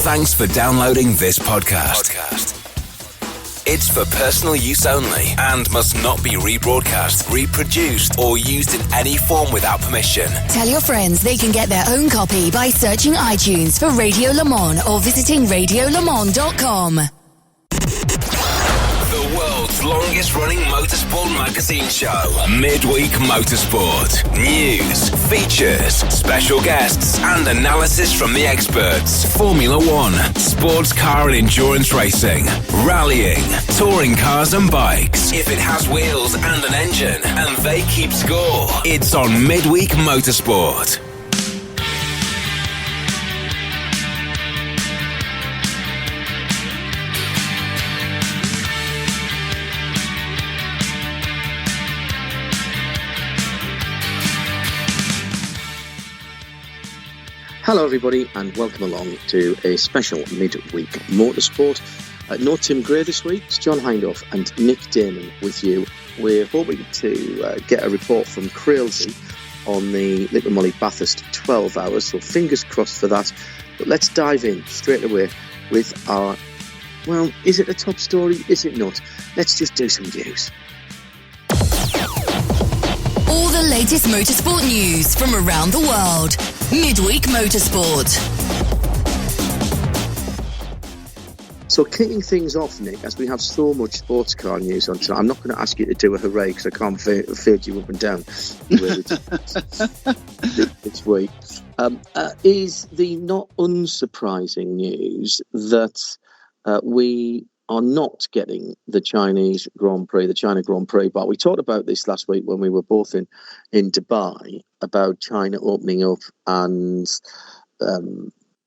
Thanks for downloading this podcast. It's for personal use only and must not be rebroadcast, reproduced, or used in any form without permission. Tell your friends they can get their own copy by searching iTunes for Radio Le Mans or visiting RadioLeMans.com. The world's longest running motorsport magazine show, Midweek Motorsport. News, features, special guests, and analysis from the experts. Formula One, sports car and endurance racing, rallying, touring cars and bikes. If it has wheels and an engine, and they keep score, it's on Midweek Motorsport. Hello everybody and welcome along to a special Midweek Motorsport. No Tim Gray this week, it's John Hindhaugh and Nick Damon with you. We're hoping to get a report from Crailsey on the Liquid Moly Bathurst 12 hours, so fingers crossed for that. But let's dive in straight away with our, well, is it a top story? Is it not? Let's just do some news. All the latest motorsport news from around the world. Midweek Motorsport. So kicking things off, Nick, as we have so much sports car news on tonight, I'm not going to ask you to do a hooray because I can't fade you up and down this week. Is the not unsurprising news that we are not getting the Chinese Grand Prix, the China Grand Prix. But we talked about this last week when we were both in Dubai, about China opening up and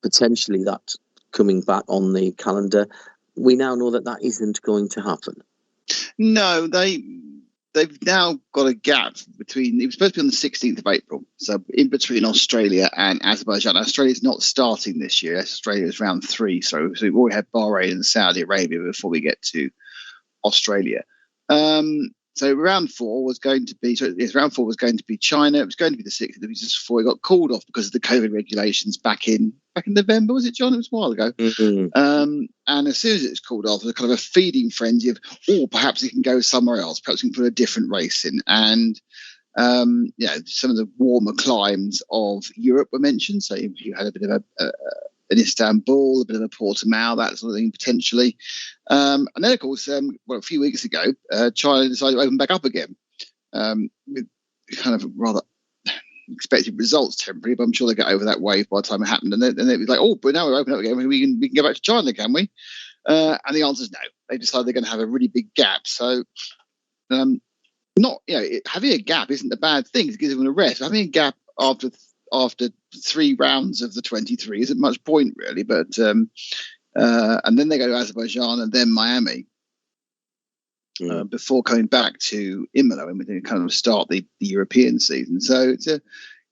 potentially that coming back on the calendar. We now know that isn't going to happen. No, they've now got a gap between, it was supposed to be on the 16th of April, so in between Australia and Azerbaijan. Australia's not starting this year. Australia is round 3, so we've already had Bahrain and Saudi Arabia before we get to Australia. So round 4 was going to be China. It was going to be the 6th. It was just before it got called off because of the COVID regulations back in November. Was it, John? It was a while ago. Mm-hmm. And as soon as it was called off, there was kind of a feeding frenzy of, perhaps it can go somewhere else. Perhaps we can put a different race in. And some of the warmer climes of Europe were mentioned. So you had a bit of an Istanbul, a bit of a Portimao, that sort of thing, potentially. And then, of course, a few weeks ago, China decided to open back up again with kind of rather expected results temporarily, but I'm sure they got over that wave by the time it happened. And then it was like, but now we're open up again, we can go back to China, can we? And the answer is no. They decided they're going to have a really big gap. So having a gap isn't a bad thing. It gives them a rest. Having a gap after 3 rounds of the 23 isn't much point really, but and then they go to Azerbaijan and then Miami before coming back to Imola and we kind of start the European season. So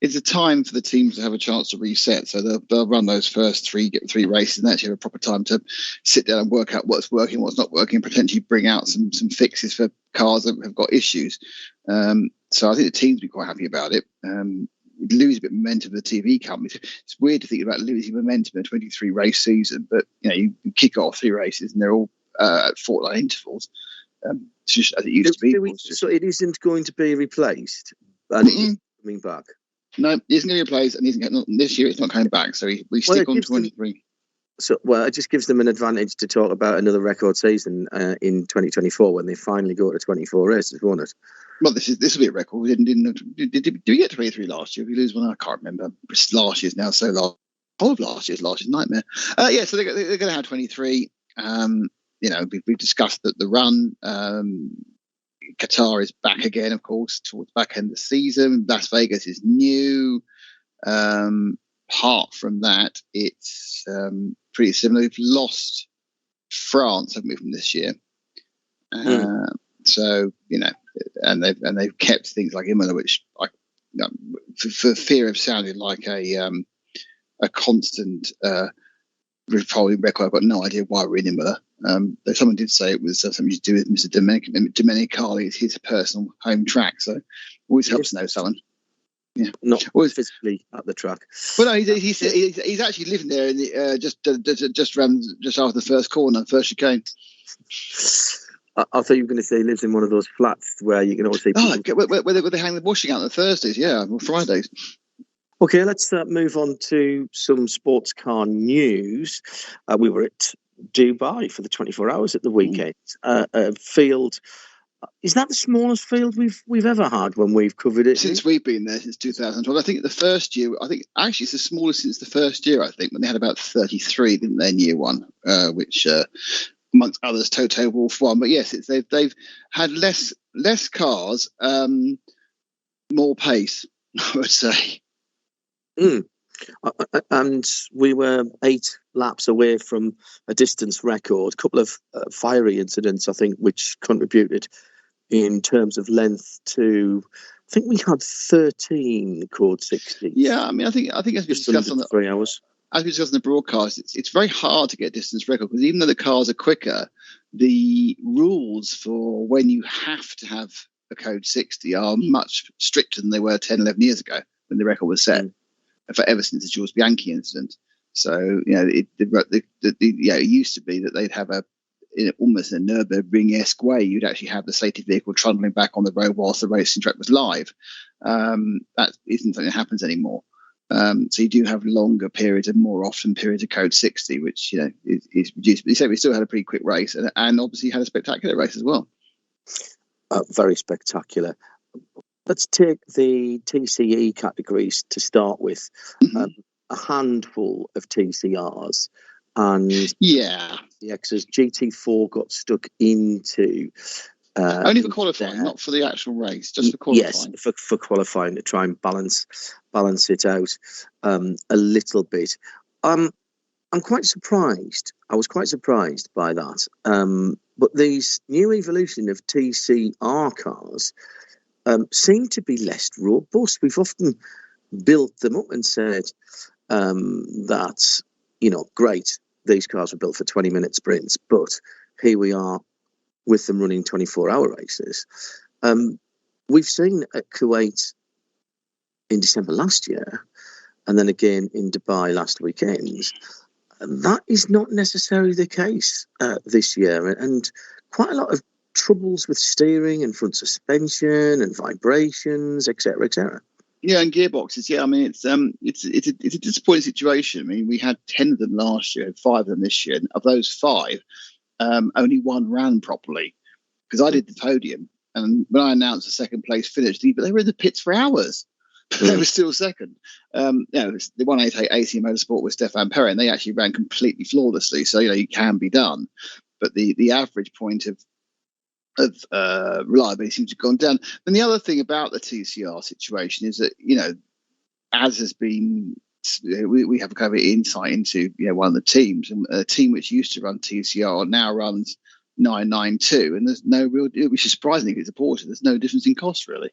it's a time for the teams to have a chance to reset. So they'll run those first get 3 races and actually have a proper time to sit down and work out what's working, what's not working, potentially bring out some fixes for cars that have got issues. So I think the teams will be quite happy about it. Lose a bit of momentum of the TV companies. It's weird to think about losing momentum in a 23 race season, but you kick off 3 races and they're all at fortnight intervals. It's just as it used to be. So it isn't going to be replaced, and it's coming back. No, it isn't going to be replaced, and this year it's not coming back. So we stick on 23. It just gives them an advantage to talk about another record season in 2024 when they finally go to 24 races, won't it? Well, this will be a record. We did we get 23 last year? If we lose one, I can't remember. Last year's now so long. All of last year's nightmare. So they're going to have 23. We've discussed that the run. Qatar is back again, of course, towards the back end of the season. Las Vegas is new. Apart from that, it's pretty similar. We've lost France, haven't we, from this year? So and they've kept things like Imola, which for fear of sounding like a constant revolving record. I've got no idea why we're in Imola. Though someone did say it was something to do with Mr. Domenicali. It's his personal home track, so always helps to know someone. not physically at the track. Well, no, he's actually living there in the, just after the first corner, first chicane. I thought you were going to say he lives in one of those flats where you can always see people. Where they hang the washing out on Thursdays, or Fridays. Okay, let's move on to some sports car news. We were at Dubai for the 24 hours at the weekend. A field. Is that the smallest field we've ever had when we've covered it? Since we've been there, since 2012. I think the first year, actually it's the smallest since the first year, I think, when they had about 33, didn't they, in year one, which, amongst others, Toto Wolff won. But yes, they've had less cars, more pace, I would say. And we were 8 laps away from a distance record. A couple of fiery incidents, I think, which contributed in terms of length to. I think we had 13 code 60. Yeah, I mean, I think as we discussed on the 3 hours. As we discussed in the broadcast, it's very hard to get distance record because even though the cars are quicker, the rules for when you have to have a code 60 are much stricter than they were 10, 11 years ago when the record was set. Ever since the Jules Bianchi incident. So, it used to be that they'd have almost a Nürburgring-esque way. You'd actually have the safety vehicle trundling back on the road whilst the racing track was live. That isn't something that happens anymore. So you do have longer periods and more often periods of code 60, which, is reduced. But we still had a pretty quick race and obviously had a spectacular race as well. Very spectacular. Let's take the TCE categories to start with. A handful of TCRs and the X's. GT4 got stuck into only for qualifying, not for the actual race, just for qualifying. Yes, for qualifying to try and balance it out a little bit. I'm quite surprised. I was quite surprised by that. But these new evolution of TCR cars seem to be less robust. We've often built them up and said that, great, these cars were built for 20-minute sprints, but here we are with them running 24-hour races. We've seen at Kuwait in December last year, and then again in Dubai last weekend, that is not necessarily the case this year, and quite a lot of troubles with steering and front suspension and vibrations, etc., etc. Yeah, and gearboxes. Yeah, I mean it's a disappointing situation. I mean, we had 10 of them last year, 5 of them this year, and of those 5, only 1 ran properly because I did the podium, and when I announced the second place finish, but they were in the pits for hours. They were still second. The 188 AC Motorsport with Stefan Perrin, they actually ran completely flawlessly. So it can be done, but the average point of reliability seems to have gone down. And the other thing about the TCR situation is that, as has been, we have kind of insight into, one of the teams, and a team which used to run TCR now runs 992, and there's no real, which is surprising if it's a Porsche, there's no difference in cost really.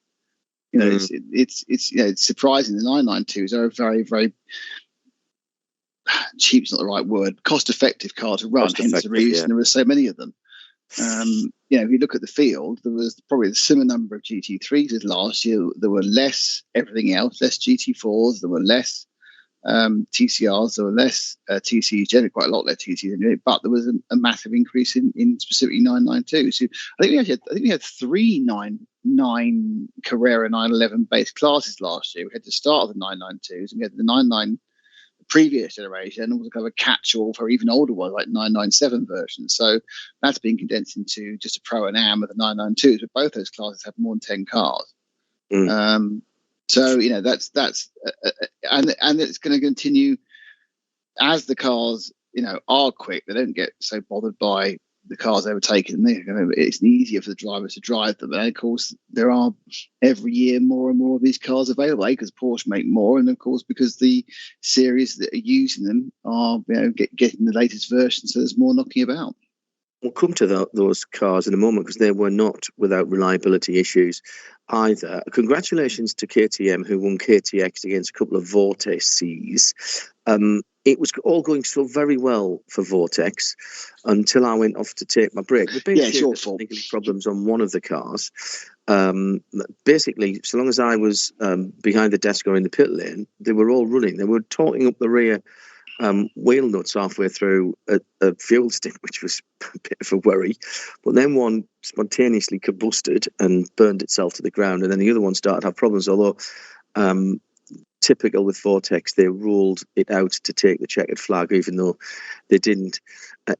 It's surprising. The 992s are a very, very cheap, is not the right word, cost-effective car to run, hence the reason there are so many of them. If you look at the field, there was probably a similar number of GT3s as last year. There were less everything else, less GT4s, there were less TCRs, there were less TCs, generally quite a lot less TCs, but there was a massive increase in specifically 992. So I think we had 3 9 Carrera 911 base classes last year. We had the start of the 992s, and we had the 99 previous generation, and also kind of a catch-all for even older ones like 997 versions. So that's been condensed into just a Pro and Am of the 992s, but both those classes have more than 10 cars. So that's and it's going to continue as the cars are quick. They don't get so bothered by the cars overtaking them. It's easier for the drivers to drive them, and of course there are every year more and more of these cars available. Because Porsche make more, and of course because the series that are using them are getting the latest version, so there's more knocking about. We'll come to those cars in a moment because they were not without reliability issues either. Congratulations to KTM, who won KTX against a couple of Vortices. it was all going so very well for Vortex until I went off to take my break. We've been technical problems on one of the cars. Basically, so long as I was behind the desk or in the pit lane, they were all running. They were torquing up the rear wheel nuts halfway through a fuel stick, which was a bit of a worry. But then one spontaneously combusted and burned itself to the ground, and then the other one started to have problems, although typical with Vortex, they ruled it out to take the checkered flag, even though they didn't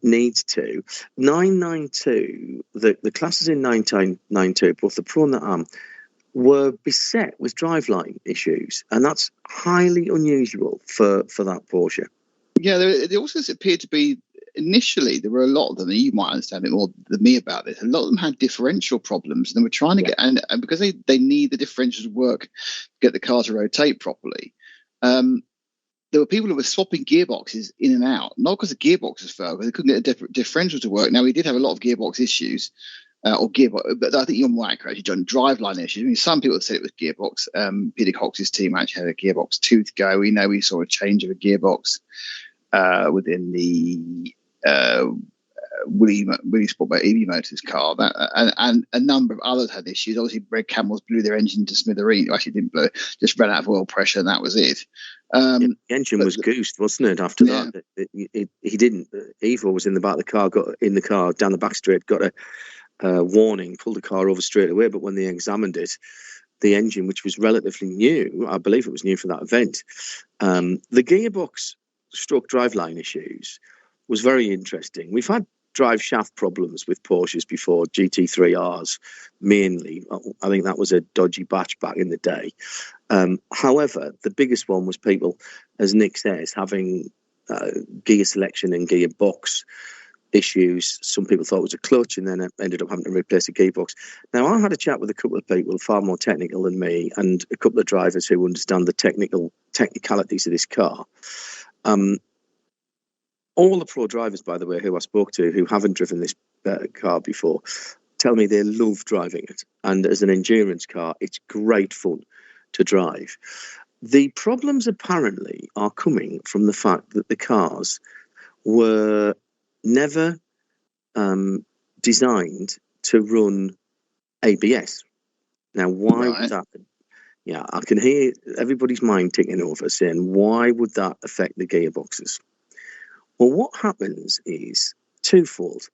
need to. 992, the classes in 992, both the Pro and the Am, were beset with driveline issues, and that's highly unusual for that Porsche. Yeah, there also appeared to be, initially, there were a lot of them, and you might understand it more than me about this, a lot of them had differential problems, and they were trying to get, and because they need the differentials to work to get the car to rotate properly, there were people who were swapping gearboxes in and out, not because the gearboxes failed, but they couldn't get a differential to work. Now, we did have a lot of gearbox issues, but I think you're more accurate, John, driveline issues. I mean, some people said it was gearbox. Peter Cox's team actually had a gearbox 2 to go. We know we saw a change of a gearbox within the Willie Sport EV Motors car, and a number of others had issues. Obviously, Red Camels blew their engine to smithereens. Actually, didn't blow; just ran out of oil pressure, and that was it. The engine was goosed, wasn't it? After that, he didn't. Evo was in the back of the car, got in the car down the back straight, got a warning, pulled the car over straight away. But when they examined it, the engine, which was relatively new, I believe it was new for that event, the gearbox stroke driveline issues was very interesting. We've had drive shaft problems with Porsches before, GT3Rs mainly. I think that was a dodgy batch back in the day. However, the biggest one was people, as Nick says, having gear selection and gearbox issues. Some people thought it was a clutch and then ended up having to replace a gearbox. Now, I had a chat with a couple of people far more technical than me, and a couple of drivers who understand the technicalities of this car. All the pro drivers, by the way, who I spoke to, who haven't driven this car before, tell me they love driving it. And as an endurance car, it's great fun to drive. The problems apparently are coming from the fact that the cars were never designed to run ABS. Now, why would that? Yeah, I can hear everybody's mind ticking over saying, why would that affect the gearboxes? Well, what happens is twofold.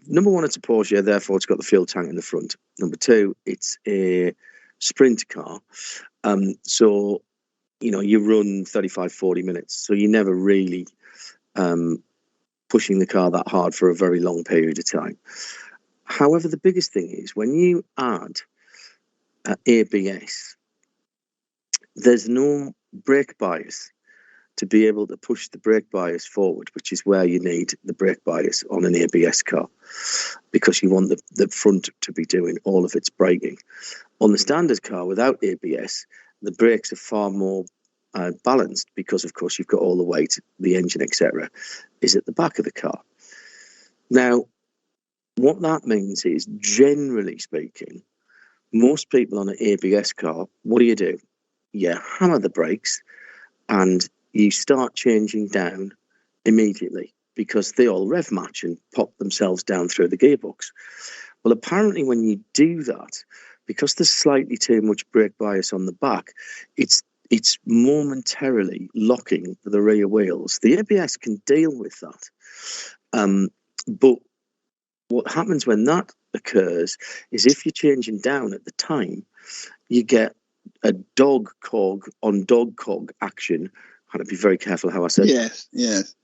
Number one, it's a Porsche, therefore it's got the fuel tank in the front. Number two, it's a sprint car. So, you run 35, 40 minutes. So you're never really pushing the car that hard for a very long period of time. However, the biggest thing is when you add ABS, there's no brake bias to be able to push the brake bias forward, which is where you need the brake bias on an ABS car, because you want the front to be doing all of its braking. On the standard car without ABS, the brakes are far more balanced because, of course, you've got all the weight, the engine, etc., is at the back of the car. Now, what that means is, generally speaking, most people on an ABS car, what do? You hammer the brakes and you start changing down immediately because they all rev match and pop themselves down through the gearbox. Well, apparently when you do that, because there's slightly too much brake bias on the back, it's momentarily locking the rear wheels. The ABS can deal with that. But what happens when that occurs is if you're changing down at the time, you get a dog cog on dog cog action. I had to be very careful how I said that. Yes.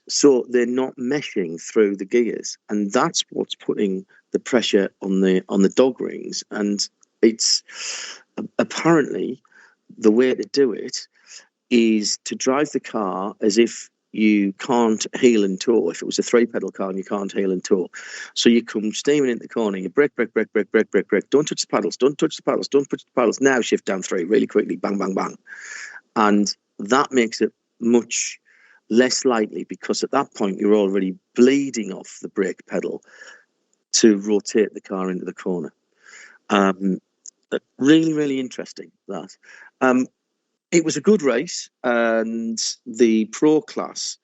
So they're not meshing through the gears, and that's what's putting the pressure on the dog rings. And it's apparently the way to do it is to drive the car as if you can't heel and toe. If it was a 3-pedal car and you can't heel and toe, so you come steaming into the corner, you brake. Don't touch the paddles. Don't touch the paddles. Now shift down 3 really quickly. Bang, bang, bang, and that makes it much less likely, because at that point you're already bleeding off the brake pedal to rotate the car into the corner. Really, really interesting, that. it was a good race, and the pro class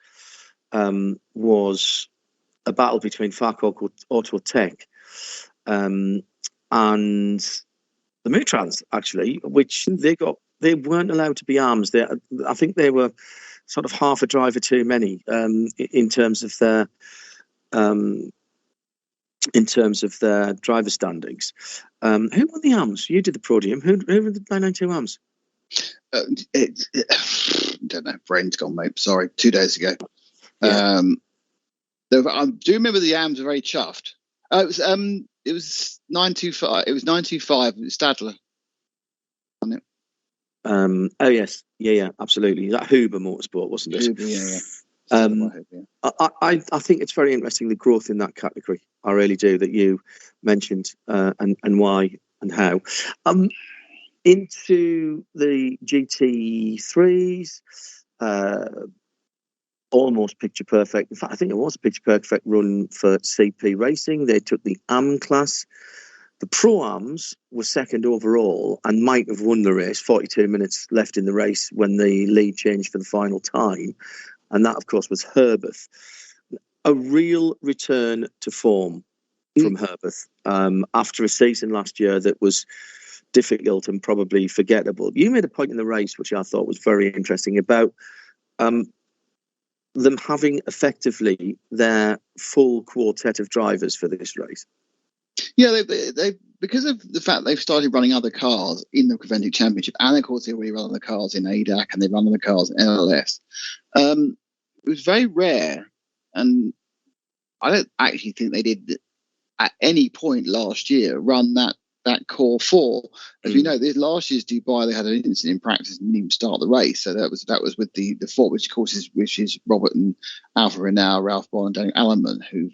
was a battle between Farco Auto Tech and the Mutrans, actually, which they weren't allowed to be arms. I think they were sort of half a driver too many in terms of their driver standings. Who won the arms? You did the podium. Who were the 992 arms? Don't know. Brain's gone, mate. Sorry. 2 days ago. Yeah. I do remember the arms were very chuffed. It was 925. It was 925. Stadler. Oh yes, yeah, absolutely. That Huber Motorsport, wasn't it? Huber, yeah. I think it's very interesting, the growth in that category. I really do, that you mentioned and why and how. Into the GT3s, almost picture perfect. In fact, I think it was a picture perfect run for CP Racing. They took the AM class. The Pro-Ams were second overall and might have won the race. 42 minutes left in the race when the lead changed for the final time. And that, of course, was Herbeth. A real return to form from Herbeth after a season last year that was difficult and probably forgettable. You made a point in the race, which I thought was very interesting, about them having effectively their full quartet of drivers for this race. Yeah, they because of the fact they've started running other cars in the Preventive Championship, and of course they already run the cars in ADAC and they run the cars in LLS. It was very rare, and I don't actually think they did at any point last year run that core four. As we know, last year's Dubai, they had an incident in practice and didn't even start the race. So that was with the four, which of course is Robert and Alfa Renau, Ralph Bond, and Daniel Allenman, who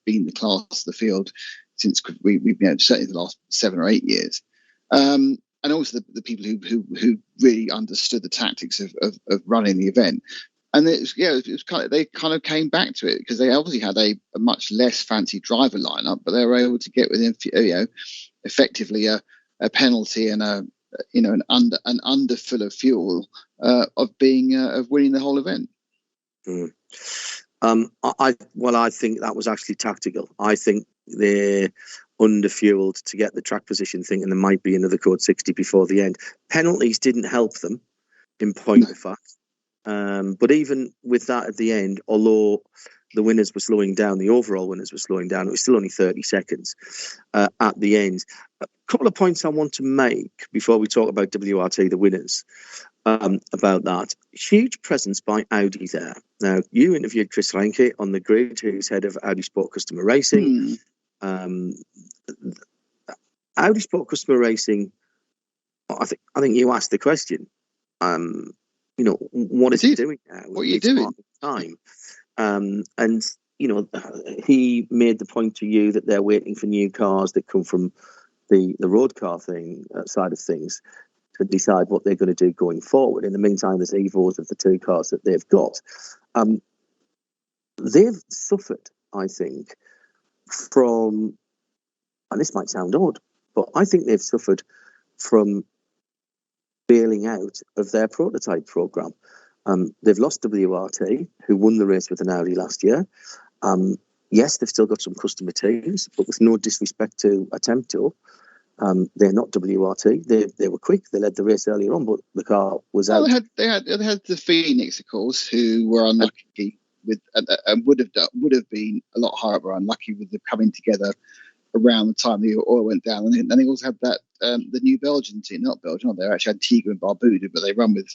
been the class of the field since we've certainly the last 7 or 8 years. And also the people who really understood the tactics of running the event. And it was kind of, they kind of came back to it because they obviously had a much less fancy driver lineup, but they were able to get within effectively a penalty and an underfill of fuel of winning the whole event. I think that was actually tactical. I think they're underfueled to get the track position, thinking there might be another code 60 before the end. Penalties didn't help them, in point of fact. But even with that at the end, although the winners were slowing down, the overall winners were slowing down, it was still only 30 seconds at the end. A couple of points I want to make before we talk about WRT, the winners, about that. Huge presence by Audi there. Now, you interviewed Chris Reinke on the grid, who's head of Audi Sport Customer Racing. Audi Sport Customer Racing, I think you asked the question, what is he doing now? What are you doing? Time. And he made the point to you that they're waiting for new cars that come from the road car side of things to decide what they're going to do going forward. In the meantime, there's Evos of the 2 cars that they've got. They've suffered, I think, from, and this might sound odd, but I think they've suffered from bailing out of their prototype program. They've lost WRT, who won the race with an Audi last year. Yes, they've still got some customer teams, but with no disrespect to Attempto, they're not WRT. They were quick. They led the race earlier on, but the car was out. They had the Phoenix, of course, who were unlucky with and would have been a lot higher, but unlucky with them coming together around the time the oil went down. And then they also had that the new Belgian team, not Belgian, they're actually Antigua and Barbuda, but they run with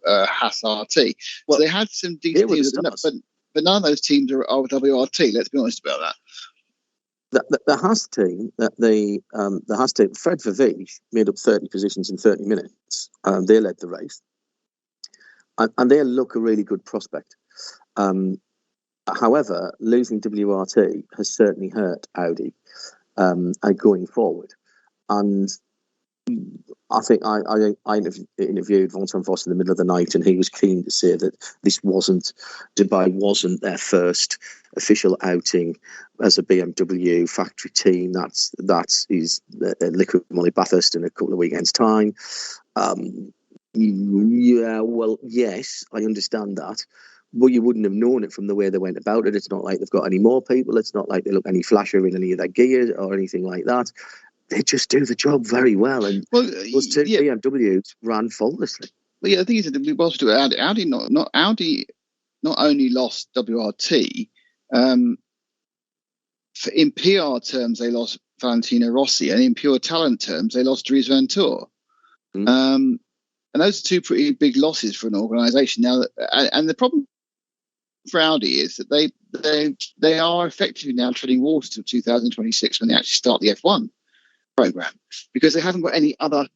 a Haas RT. Well, so they had some decent teams, but none of those teams are WRT. Let's be honest about that. The Haas team, the Haas team, Fred Verveege made up 30 positions in 30 minutes. They led the race, and they look a really good prospect. However, losing WRT has certainly hurt Audi going forward. And I think I interviewed Valentin Voss in the middle of the night, and he was keen to say that Dubai wasn't their first official outing as a BMW factory team. That is Liquid Moly Bathurst in a couple of weekends' time. Yeah, well, yes, I understand that. But you wouldn't have known it from the way they went about it. It's not like they've got any more people. It's not like they look any flashier in any of their gear or anything like that. They just do the job very well. And those two BMWs ran faultlessly. Well, yeah, the thing is that we also do Audi not only lost WRT, in PR terms they lost Valentino Rossi, and in pure talent terms they lost Dries Van Toor. And those are two pretty big losses for an organisation. Now, and the problem for Audi is that they are effectively now treading water till 2026 when they actually start the F1 program, because they haven't got any other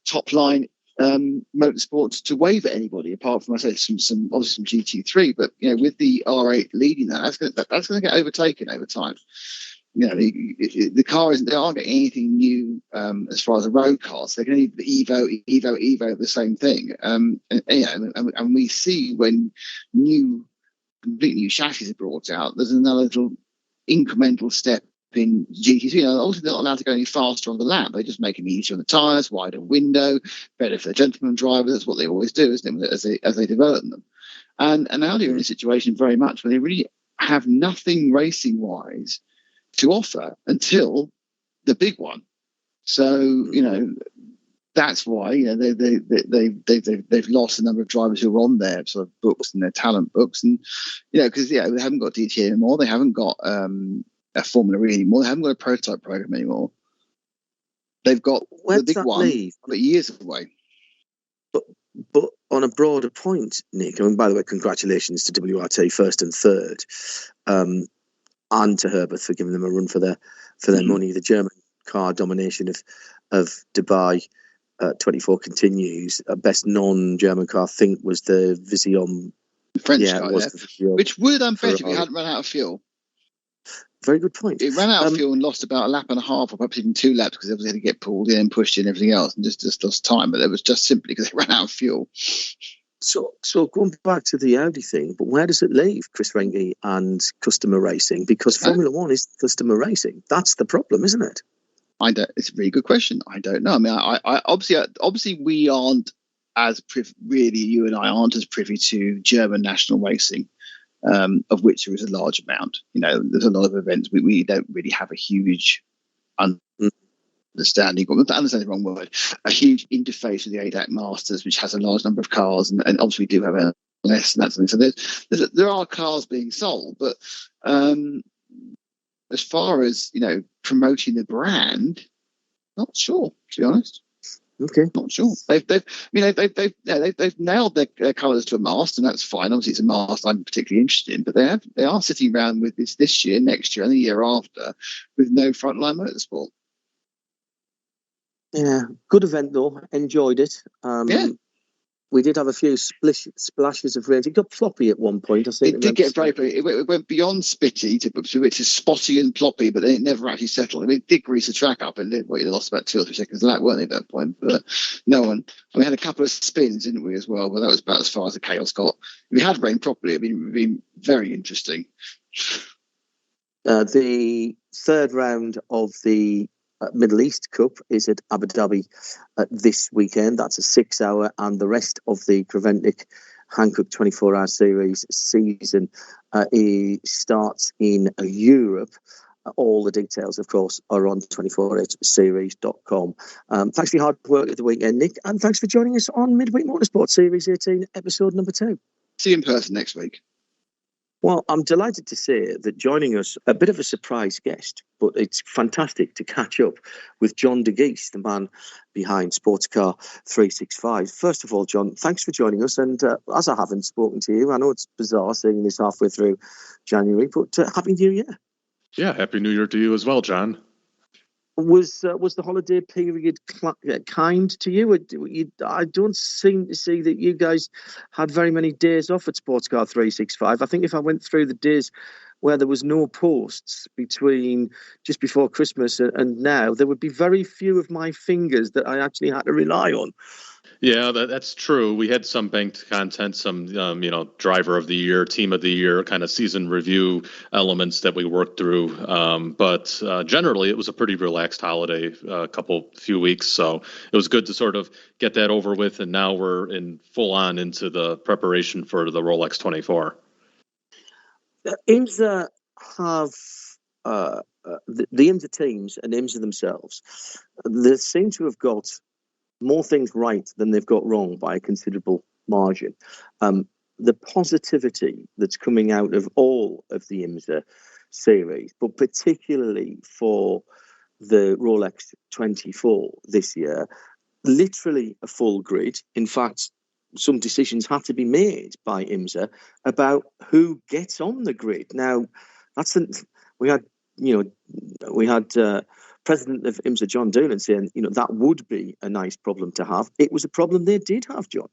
top line motorsports to wave at anybody apart from, I say, some obviously some GT3, but with the R8 leading that's going to get overtaken over time. The car isn't. They aren't getting anything new as far as the road cars. They're going to need the Evo, the same thing. And we see when completely new chassis are brought out, there's another little incremental step in GT3. Obviously they're not allowed to go any faster on the lap. They just make them easier on the tyres, wider window, better for the gentleman driver. That's what they always do, isn't it? As they develop them. And Audi are in a situation very much where they really have nothing racing wise to offer until the big one. So that's why they've lost a number of drivers who are on their sort of books and their talent books, and because they haven't got DT anymore, they haven't got a Formula E anymore, they haven't got a prototype program anymore. They've got the big one, but years away. But on a broader point, Nick, and by the way, congratulations to WRT first and third, and to Herbert for giving them a run for their money. The German car domination of Dubai 24 continues. Best non-German car, I think, was the Vision French car, which would have done better if it hadn't run out of fuel. Very good point. It ran out of fuel and lost about a lap and a half, or perhaps even 2 laps, because obviously had to get pulled in and pushed in and everything else, and just lost time. But it was just simply because it ran out of fuel. So going back to the Audi thing, but where does it leave Chris Renke and customer racing? Because Formula One is customer racing. That's the problem, isn't it? It's a really good question. I don't know. I mean, I obviously we aren't as really, you and I aren't as privy to German national racing, of which there is a large amount. There's a lot of events we don't really have a huge understanding, or understand the wrong word, a huge interface with the ADAC Masters, which has a large number of cars, and obviously we do have a less and that something. So there are cars being sold, but as far as promoting the brand, not sure, to be honest. Okay, not sure. They've nailed their colours to a mast, and that's fine. Obviously, it's a mast I'm particularly interested in, but they are sitting around with this year, next year, and the year after with no frontline motorsport. Yeah, good event though. Enjoyed it. We did have a few splashes of rain. It got floppy at one point. I think it did get very. It went beyond spitty, which is spotty and ploppy, but then it never actually settled. I mean, it did grease the track up, and they lost about 2 or 3 seconds of that, weren't they, at that point? But no one. We had a couple of spins, didn't we, as well? But that was about as far as the chaos got. If we had rain properly, it'd been very interesting. The third round of the Middle East Cup is at Abu Dhabi this weekend. That's a 6-hour, and the rest of the Creventic Hankook 24-hour series season starts in Europe. All the details, of course, are on 24hseries.com. Thanks for your hard work at the weekend, Nick, and thanks for joining us on Midweek Motorsport Series 18, episode number 2. See you in person next week. Well, I'm delighted to say that joining us, a bit of a surprise guest, but it's fantastic to catch up with John de Geest, the man behind Sportscar 365. First of all, John, thanks for joining us. And as I haven't spoken to you, I know it's bizarre saying this halfway through January, but Happy New Year. Yeah, Happy New Year to you as well, John. Was the holiday period kind to you? I don't seem to see that you guys had very many days off at Sportscar 365. I think if I went through the days where there was no posts between just before Christmas and now, there would be very few of my fingers that I actually had to rely on. Yeah, that's true. We had some banked content, some driver of the year, team of the year, kind of season review elements that we worked through. But generally, it was a pretty relaxed holiday, few weeks. So it was good to sort of get that over with, and now we're in full on into the preparation for the Rolex 24. IMSA have the IMSA teams and IMSA themselves. They seem to have got more things right than they've got wrong by a considerable margin. The positivity that's coming out of all of the IMSA series, but particularly for the Rolex 24 this year, literally a full grid. In fact, some decisions had to be made by IMSA about who gets on the grid. Now, we had President of IMSA, John Doonan, saying, that would be a nice problem to have. It was a problem they did have, John.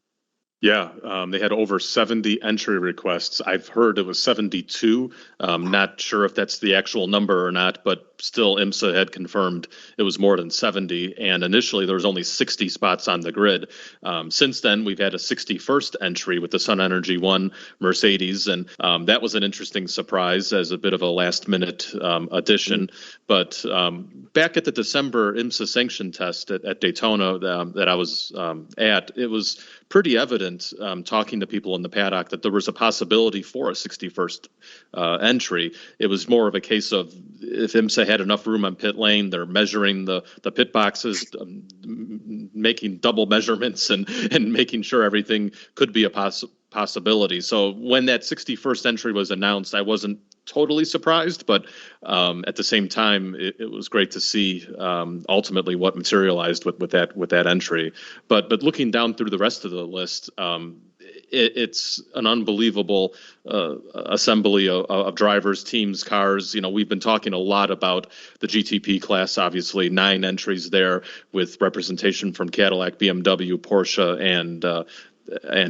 Yeah, they had over 70 entry requests. I've heard it was 72. Not sure if that's the actual number or not, but still IMSA had confirmed it was more than 70. And initially there was only 60 spots on the grid. Since then, we've had a 61st entry with the Sun Energy One Mercedes. And that was an interesting surprise as a bit of a last minute addition. But back at the December IMSA sanction test at Daytona that I was at, it was pretty evident talking to people in the paddock that there was a possibility for a 61st entry. It was more of a case of if IMSA had enough room on pit lane, they're measuring the pit boxes, making double measurements and making sure everything could be a possibility. So when that 61st entry was announced, I wasn't totally surprised, but at the same time, it was great to see ultimately what materialized with that entry. But looking down through the rest of the list, it's an unbelievable assembly of drivers, teams, cars. We've been talking a lot about the GTP class, obviously 9 entries there with representation from Cadillac, BMW, Porsche, and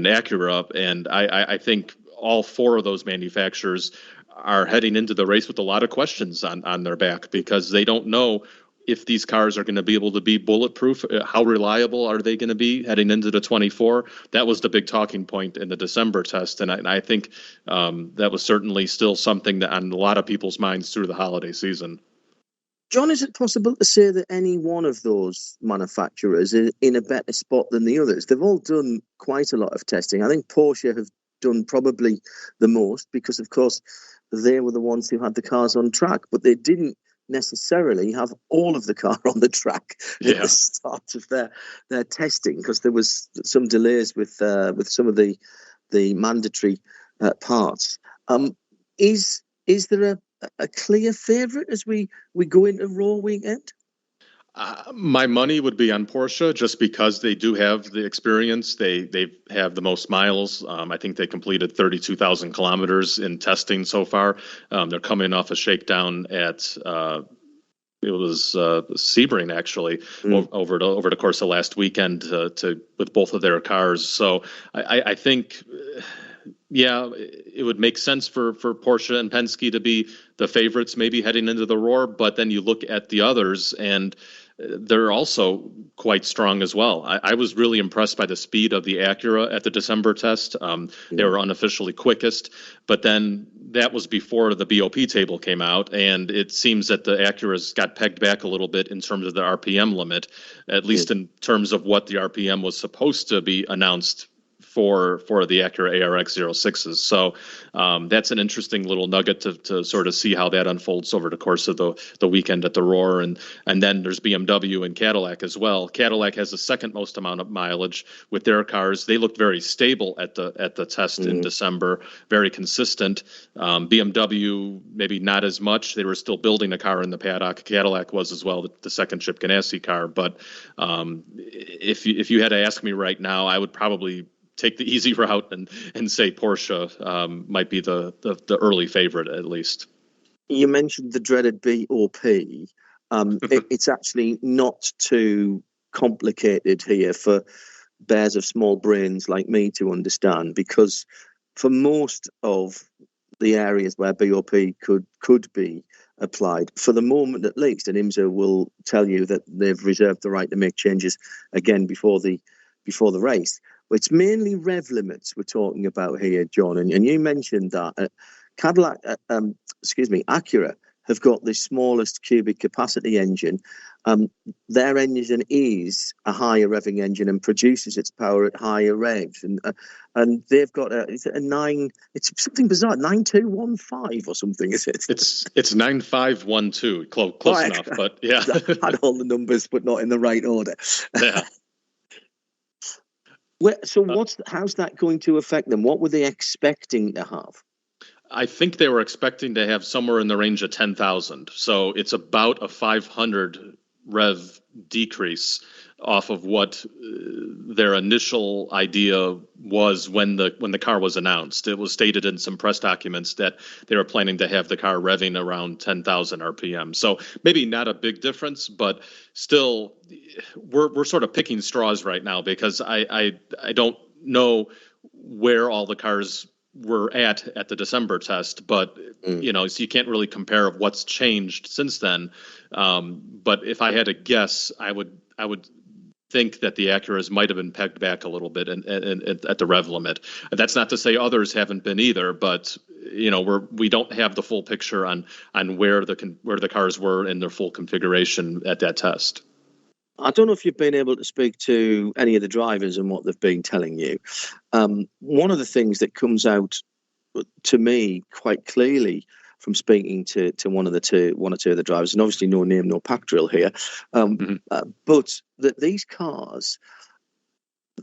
Acura. And I think all 4 of those manufacturers are heading into the race with a lot of questions on their back because they don't know if these cars are going to be able to be bulletproof. How reliable are they going to be heading into the 24? That was the big talking point in the December test. And I think that was certainly still something that on a lot of people's minds through the holiday season. John, is it possible to say that any one of those manufacturers is in a better spot than the others? They've all done quite a lot of testing. I think Porsche have done probably the most because, of course, they were the ones who had the cars on track, but they didn't necessarily have all of the car on the track at the start of their testing because there was some delays with some of the mandatory parts. Is there a clear favourite as we go into Raw weekend? My money would be on Porsche just because they do have the experience. They have the most miles. I think they completed 32,000 kilometers in testing so far. They're coming off a shakedown at it was Sebring actually over the course of last weekend with both of their cars. So I think. Yeah, it would make sense for Porsche and Penske to be the favorites maybe heading into the Roar, but then you look at the others and they're also quite strong as well. I was really impressed by the speed of the Acura at the December test. They were unofficially quickest, but then that was before the BOP table came out, and it seems that the Acuras got pegged back a little bit in terms of the RPM limit, at least in terms of what the RPM was supposed to be announced for the Acura ARX 06s. So that's an interesting little nugget to sort of see how that unfolds over the course of the weekend at the Roar. And then there's BMW and Cadillac as well. Cadillac has the second most amount of mileage with their cars. They looked very stable at the test in December, very consistent. BMW, maybe not as much. They were still building a car in the paddock. Cadillac was as well, the second Chip Ganassi car. But if you had to ask me right now, I would probably take the easy route and say Porsche might be the early favorite at least. You mentioned the dreaded BOP. It's actually not too complicated here for bears of small brains like me to understand, because for most of the areas where BOP could be applied for the moment, at least. And IMSA will tell you that they've reserved the right to make changes again before the race. It's mainly rev limits we're talking about here, John. And you mentioned that Acura have got the smallest cubic capacity engine. Their engine is a higher revving engine and produces its power at higher revs. And they've got it's something bizarre, 9215 or something, is it? It's 9512, close right. enough, but yeah. I had all the numbers, but not in the right order. Yeah. How's that going to affect them? What were they expecting to have? I think they were expecting to have somewhere in the range of 10,000. So it's about a 500 rev decrease off of what their initial idea was when the car was announced. It was stated in some press documents that they were planning to have the car revving around 10,000 RPM. So maybe not a big difference, but still, we're sort of picking straws right now because I don't know where all the cars were at the December test, but so you can't really compare of what's changed since then. But if I had to guess, I would think that the Acuras might have been pegged back a little bit and at the rev limit. That's not to say others haven't been either, but we don't have the full picture on where the cars were in their full configuration at that test. I don't know if you've been able to speak to any of the drivers and what they've been telling you. One of the things that comes out to me quite clearly from speaking to one or two of the drivers, and obviously no name, no pack drill here, but that these cars,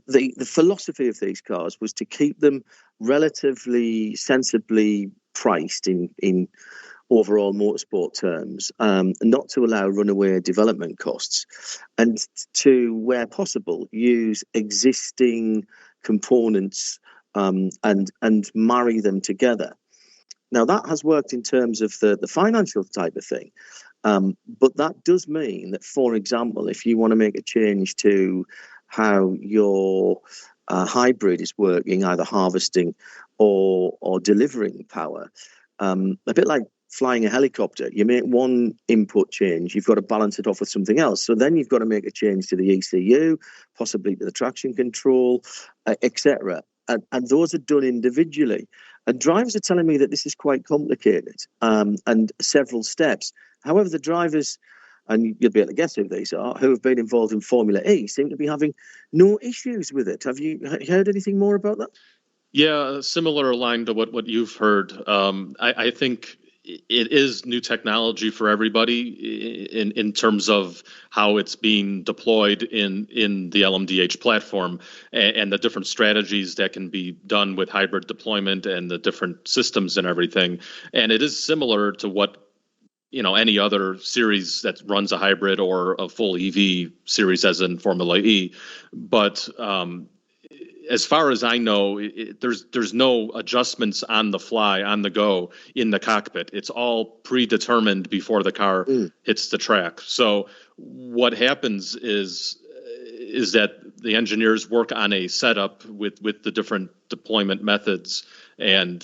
the philosophy of these cars was to keep them relatively sensibly priced in overall motorsport terms, not to allow runaway development costs, and to, where possible, use existing components and marry them together. Now, that has worked in terms of the financial type of thing, but that does mean that, for example, if you want to make a change to how your hybrid is working, either harvesting or delivering power, a bit like flying a helicopter, you make one input change, you've got to balance it off with something else. So then you've got to make a change to the ECU, possibly to the traction control, etc. And those are done individually. And drivers are telling me that this is quite complicated and several steps. However, the drivers, and you'll be able to guess who these are, who have been involved in Formula E, seem to be having no issues with it. Have you heard anything more about that? Yeah, similar line to what you've heard. I think it is new technology for everybody in terms of how it's being deployed in the LMDH platform and the different strategies that can be done with hybrid deployment and the different systems and everything. And it is similar to what any other series that runs a hybrid or a full EV series, as in Formula E. But as far as I know, there's no adjustments on the fly, on the go, in the cockpit. It's all predetermined before the car hits the track. So what happens is that the engineers work on a setup with the different deployment methods, and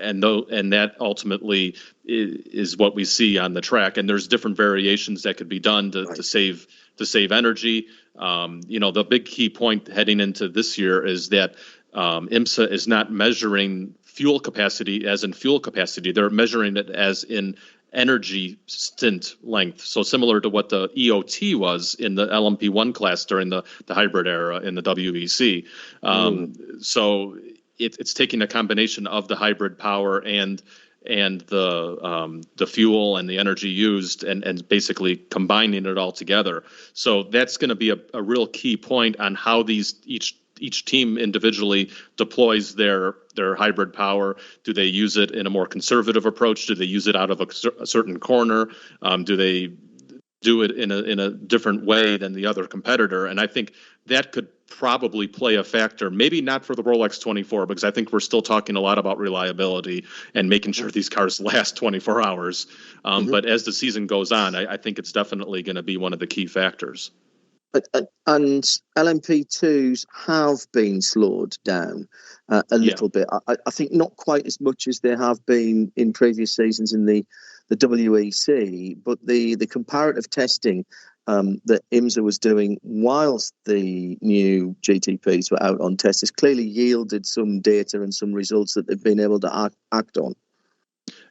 that ultimately is what we see on the track. And there's different variations that could be done to save energy. The big key point heading into this year is that IMSA is not measuring fuel capacity as in fuel capacity. They're measuring it as in energy stint length. So similar to what the EOT was in the LMP1 class during the hybrid era in the WEC. So it's taking a combination of the hybrid power and the fuel and the energy used and basically combining it all together. So that's going to be a real key point on how each team individually deploys their hybrid power. Do they use it in a more conservative approach? Do they use it out of a certain corner? Do they do it in a different way than the other competitor? And I think that could probably play a factor, maybe not for the Rolex 24, because I think we're still talking a lot about reliability and making sure these cars last 24 hours. But as the season goes on, I think it's definitely going to be one of the key factors. And LMP2s have been slowed down a little bit. I think not quite as much as they have been in previous seasons in the WEC, but the comparative testing that IMSA was doing whilst the new GTPs were out on test has clearly yielded some data and some results that they've been able to act on.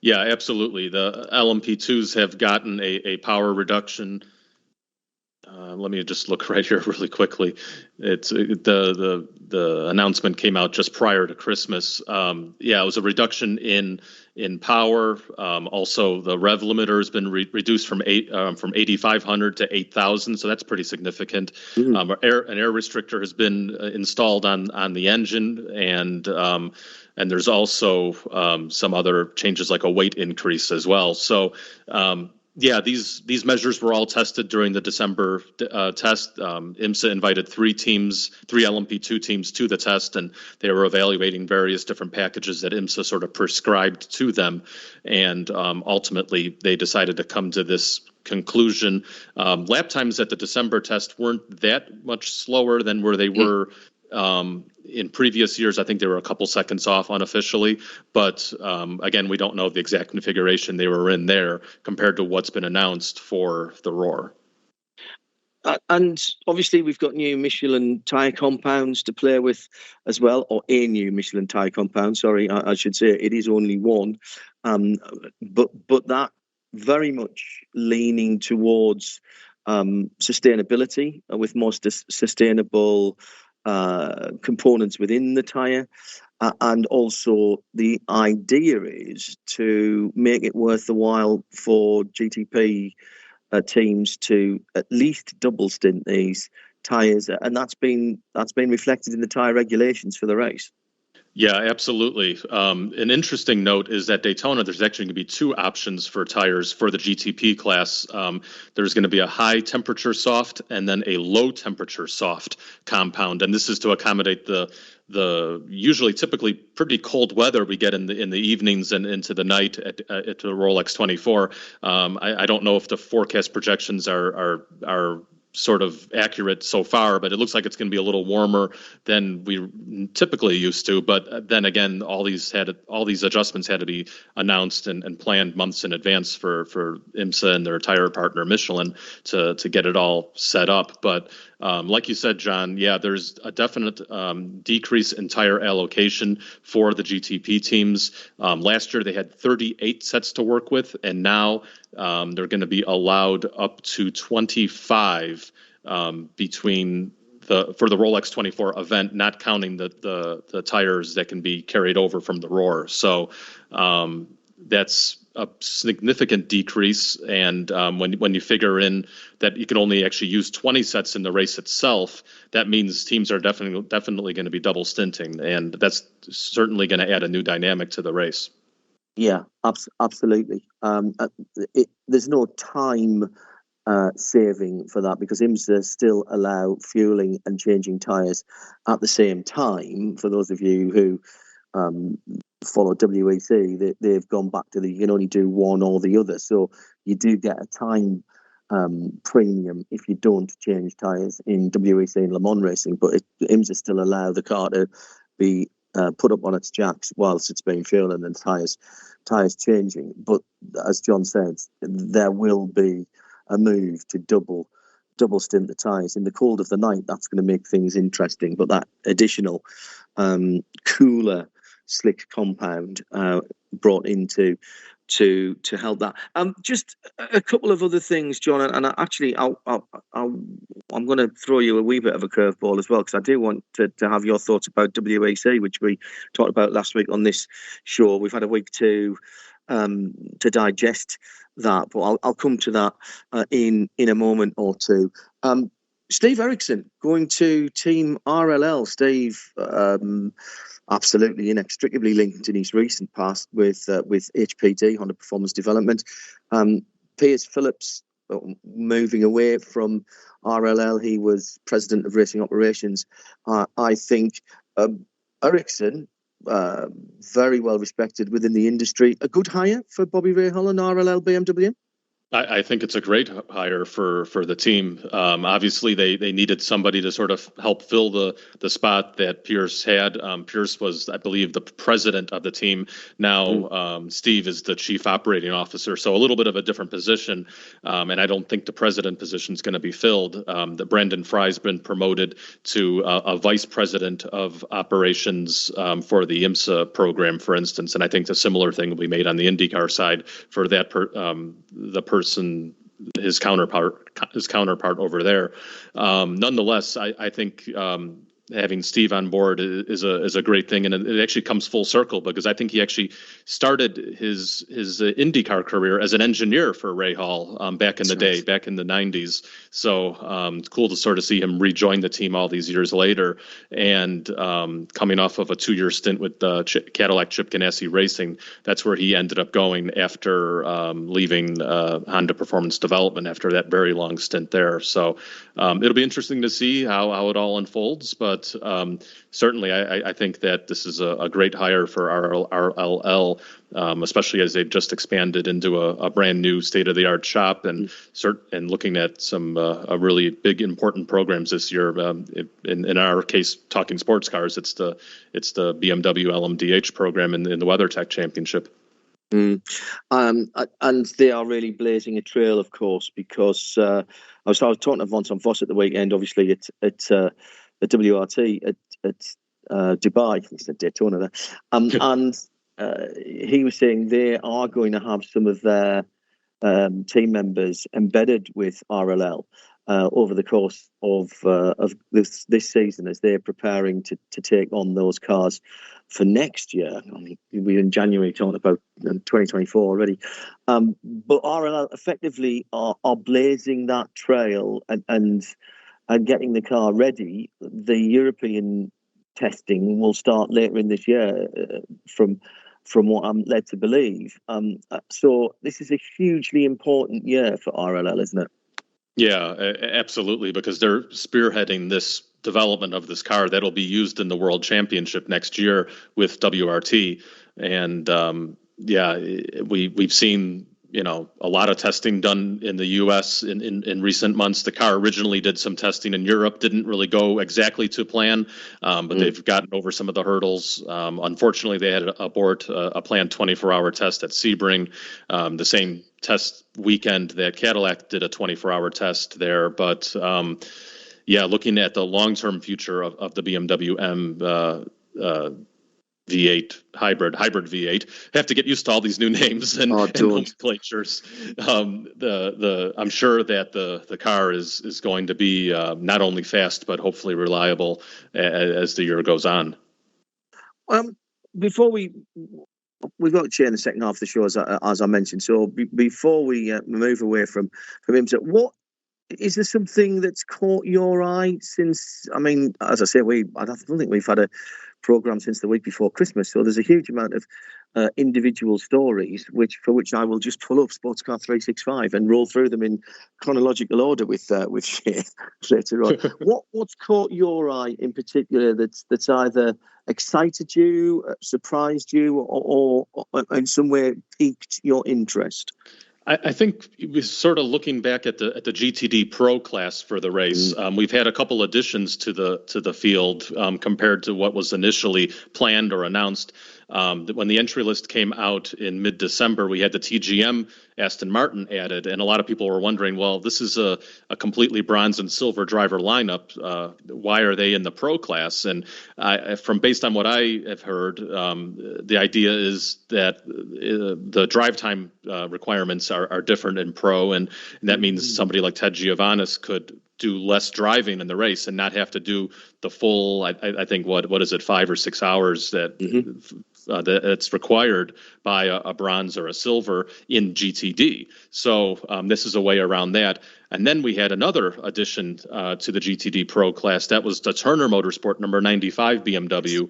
Yeah, absolutely. The LMP2s have gotten a power reduction. Let me just look right here really quickly. It's the announcement came out just prior to Christmas. It was a reduction in power. Also, the rev limiter has been reduced from 8,500 to 8,000, so that's pretty significant. An air restrictor has been installed on the engine, and there's also some other changes like a weight increase as well. So. These measures were all tested during the December test. IMSA invited three LMP2 teams to the test, and they were evaluating various different packages that IMSA sort of prescribed to them. And ultimately, they decided to come to this conclusion. Lap times at the December test weren't that much slower than where they were in previous years. I think they were a couple seconds off unofficially, but again, we don't know the exact configuration they were in there compared to what's been announced for the Roar. And obviously, we've got new Michelin tyre compounds to play with as well, or a new Michelin tyre compound. Sorry, I should say it is only one, but that very much leaning towards sustainability with more sustainable components within the tyre, and also the idea is to make it worth the while for GTP teams to at least double stint these tyres, and that's been reflected in the tyre regulations for the race. Yeah, absolutely. An interesting note is that Daytona, there's actually going to be two options for tires for the GTP class. There's going to be a high temperature soft and then a low temperature soft compound, and this is to accommodate the usually typically pretty cold weather we get in the evenings and into the night at the Rolex 24. I don't know if the forecast projections are sort of accurate so far, but it looks like it's going to be a little warmer than we typically used to. But then again, all these adjustments had to be announced and planned months in advance for IMSA and their tire partner Michelin to get it all set up. But like you said, John, there's a definite decrease in tire allocation for the GTP teams. Last year they had 38 sets to work with, and now they're going to be allowed up to 25 between for the Rolex 24 event, not counting the tires that can be carried over from the Roar. So that's a significant decrease, and when you figure in that you can only actually use 20 sets in the race itself, that means teams are definitely going to be double stinting, and that's certainly going to add a new dynamic to the race. Yeah, absolutely. There's no time saving for that because IMSA still allow fueling and changing tyres at the same time. For those of you who follow WEC, they've gone back to you can only do one or the other. So you do get a time premium if you don't change tyres in WEC and Le Mans racing, but IMSA still allow the car to be put up on its jacks whilst it's being fueled and then tyres changing. But as John said, there will be a move to double stint the tyres in the cold of the night. That's going to make things interesting. But that additional cooler slick compound brought into to help that. Just a couple of other things, John, and actually I'm going to throw you a wee bit of a curveball as well, because I do want to have your thoughts about WEC, which we talked about last week on this show. We've had a week to digest that, but I'll come to that in a moment or two. Steve Ericsson going to Team RLL. Steve, absolutely inextricably linked in his recent past with HPD, Honda Performance Development. Piers Phillips moving away from RLL. He was president of racing operations. I think Ericsson, very well respected within the industry. A good hire for Bobby Rahal and RLL BMW? I think it's a great hire for the team. Obviously, they needed somebody to sort of help fill the spot that Pierce had. Pierce was, I believe, the president of the team. Now Steve is the chief operating officer, so a little bit of a different position. And I don't think the president position is going to be filled. The Brandon Fry's been promoted to a vice president of operations for the IMSA program, for instance. And I think a similar thing will be made on the IndyCar side for that the person, his counterpart over there. Nonetheless, I think having Steve on board is a great thing, and it actually comes full circle because I think he actually started his IndyCar career as an engineer for Ray Hall back in the day, back in the 90s. So it's cool to sort of see him rejoin the team all these years later, and coming off of a 2-year stint with Cadillac Chip Ganassi Racing. That's where he ended up going after leaving Honda Performance Development after that very long stint there. So it'll be interesting to see how it all unfolds, but certainly I think that this is a great hire for RLL, especially as they've just expanded into a brand new state-of-the-art shop and looking at some really big important programs this year. In our case, talking sports cars, it's the BMW LMDH program in the WeatherTech Championship. And they are really blazing a trail, of course, because I was talking to Vonton Voss at the weekend, obviously at WRT at Dubai. He said Daytona there, and he was saying they are going to have some of their team members embedded with RLL over the course of this season as they're preparing to take on those cars for next year. I mean, we're in January talking about 2024 already. But RLL effectively are blazing that trail and getting the car ready. The European testing will start later in this year, from what I'm led to believe. So this is a hugely important year for RLL, isn't it? Yeah, absolutely, because they're spearheading this development of this car that'll be used in the World Championship next year with WRT. And we've seen a lot of testing done in the U.S. in recent months. The car originally did some testing in Europe, didn't really go exactly to plan, but they've gotten over some of the hurdles. Unfortunately, they had to abort a planned 24-hour test at Sebring, the same test weekend that Cadillac did a 24-hour test there. But looking at the long-term future of the BMW M V8 hybrid V8. I have to get used to all these new names and nomenclatures. I'm sure that the car is going to be not only fast but hopefully reliable as the year goes on. Before we've got to share in the second half of the show, as I mentioned. So before we move away from him, what is there something that's caught your eye since? I mean, as I say, I don't think we've had a program since the week before Christmas, so there's a huge amount of individual stories for which I will just pull up Sportscar 365 and roll through them in chronological order with Shane later on. What's caught your eye in particular that's either excited you, surprised you, or in some way piqued your interest? I think we're sort of looking back at the GTD Pro class for the race. We've had a couple additions to the field compared to what was initially planned or announced. When the entry list came out in mid-December, we had the TGM Aston Martin added, and a lot of people were wondering, well, this is a completely bronze and silver driver lineup. Why are they in the Pro class? And based on what I have heard, the idea is that the drive time requirements are different in Pro, and that means somebody like Ted Giovannis could do less driving in the race and not have to do the full, I think, what is it, 5 or 6 hours that's required by a bronze or a silver in GTD. So this is a way around that. And then we had another addition to the GTD Pro class. That was the Turner Motorsport number 95 BMW.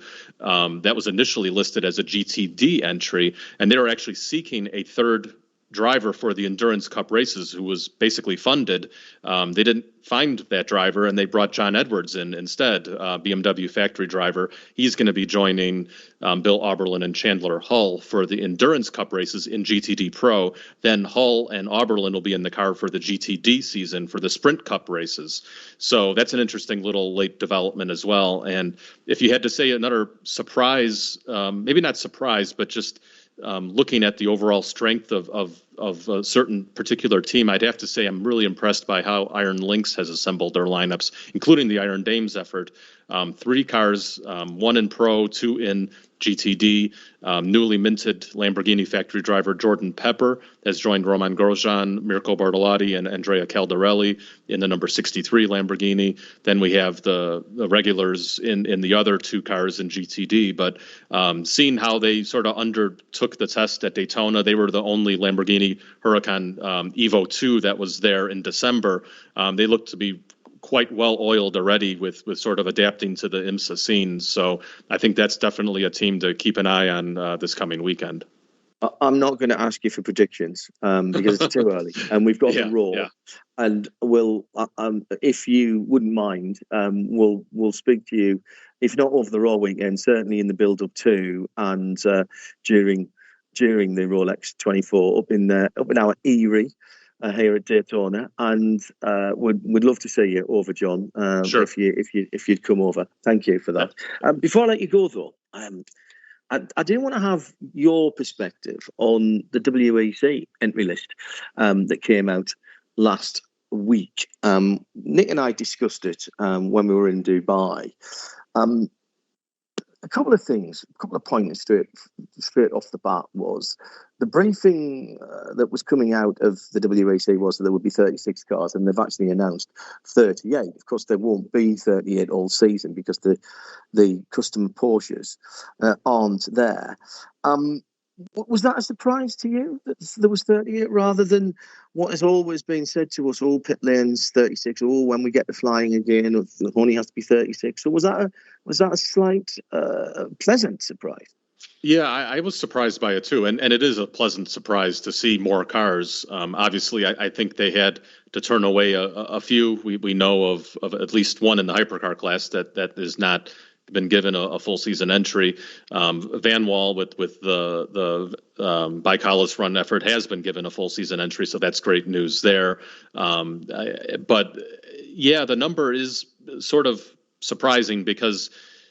That was initially listed as a GTD entry, and they were actually seeking a third driver for the Endurance Cup races who was basically funded. They didn't find that driver, and they brought John Edwards in instead, BMW factory driver. He's going to be joining Bill Auberlen and Chandler Hull for the Endurance Cup races in GTD Pro. Then Hull and Auberlen will be in the car for the GTD season for the Sprint Cup races. So that's an interesting little late development as well. And if you had to say another surprise, maybe not surprise, but just looking at the overall strength of a certain particular team, I'd have to say I'm really impressed by how Iron Lynx has assembled their lineups, including the Iron Dames effort. 3 cars, 1 in Pro, 2 in GTD. Newly minted Lamborghini factory driver Jordan Pepper has joined Roman Grosjean, Mirko Bartolotti, and Andrea Caldarelli in the number 63 Lamborghini. Then we have the regulars in the other 2 cars in GTD. But seeing how they sort of undertook the test at Daytona, they were the only Lamborghini Huracan Evo 2 that was there in December. They looked to be quite well oiled already with sort of adapting to the IMSA scene. So I think that's definitely a team to keep an eye on this coming weekend. I'm not going to ask you for predictions because it's too early, and we've got the Raw. Yeah. And we'll, if you wouldn't mind, we'll speak to you, if not over the Raw weekend, certainly in the build-up to and during the Rolex 24 up in our Erie. Here at Daytona, and would love to see you over, John. Sure. If you'd come over, thank you for that. Before I let you go, though, I do want to have your perspective on the WEC entry list that came out last week. Nick and I discussed it when we were in Dubai. A couple of things, a couple of points straight off the bat was the briefing that was coming out of the WEC was that there would be 36 cars, and they've actually announced 38. Of course, there won't be 38 all season because the custom Porsches aren't there. Was that a surprise to you that there was 38 rather than what has always been said to us, all pit lanes 36, when we get to flying again, it only has to be 36? So was that a slight pleasant surprise? Yeah, I was surprised by it too, and it is a pleasant surprise to see more cars. Obviously, I think they had to turn away a few. We know of at least one in the hypercar class that is not been given a full season entry. Van Wall with the Bicolis run effort has been given a full season entry, so that's great news there. But yeah, the number is sort of surprising because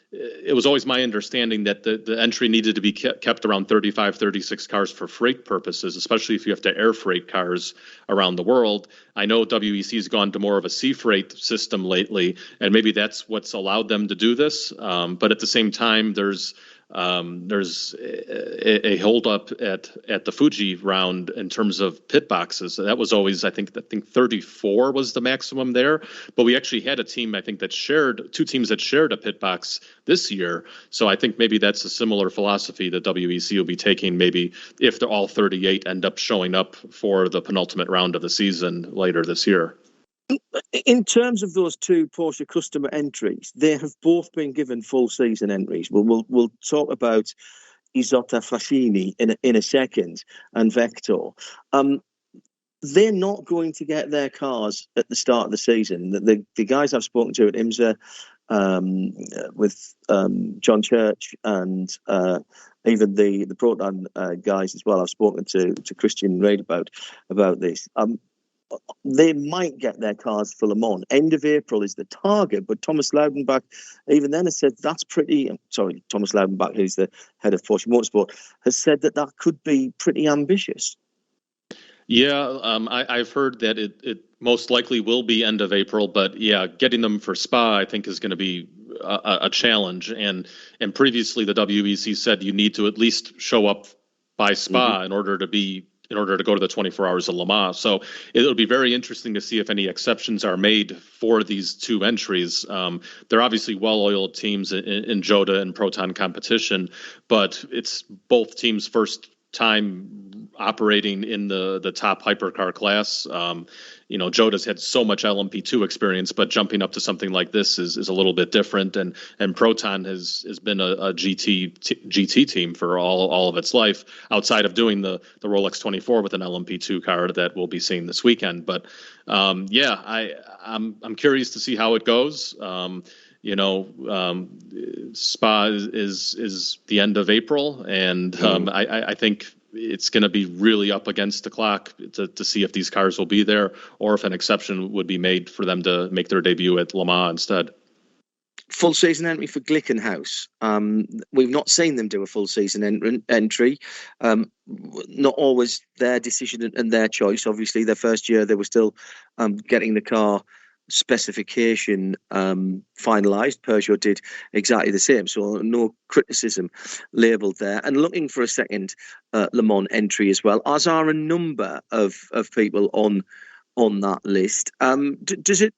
it was always my understanding that the entry needed to be kept around 35, 36 cars for freight purposes, especially if you have to air freight cars around the world. I know WEC has gone to more of a sea freight system lately, and maybe that's what's allowed them to do this. But at the same time, there's a holdup at the Fuji round in terms of pit boxes. That was always, I think 34 was the maximum there. But we actually had a team, I think, two teams that shared a pit box this year. So I think maybe that's a similar philosophy that WEC will be taking, maybe if all 38 end up showing up for the penultimate round of the season later this year. In terms of those 2 Porsche customer entries, they have both been given full season entries. We'll talk about Isotta Fraschini in a second and Vector. They're not going to get their cars at the start of the season. The guys I've spoken to at IMSA, with John Church and even the Proton guys as well, I've spoken to Christian Reid about this. They might get their cars for Le Mans. End of April is the target, but Thomas Laudenbach even then has said that's Thomas Laudenbach, who's the head of Porsche Motorsport, has said that could be pretty ambitious. Yeah, I've heard that it most likely will be end of April, but yeah, getting them for Spa I think is going to be a challenge. And previously the WEC said you need to at least show up by Spa in order to go to the 24 Hours of Le Mans. So it'll be very interesting to see if any exceptions are made for these 2 entries. They're obviously well-oiled teams in Jota and Proton competition, but it's both teams' first time operating in the top hypercar class. Joda's had so much LMP2 experience, but jumping up to something like this is a little bit different. And Proton has been a GT team for all of its life, outside of doing the Rolex 24 with an LMP2 car that we'll be seeing this weekend. But I'm curious to see how it goes. Spa is the end of April, and I think it's going to be really up against the clock to see if these cars will be there, or if an exception would be made for them to make their debut at Le Mans instead. Full season entry for Glickenhaus. We've not seen them do a full season entry. Not always their decision and their choice. Obviously, their first year they were still getting the car specification finalised. Peugeot did exactly the same, so no criticism labelled there. And looking for a second Le Mans entry as well, as are a number of people on that list. Does it,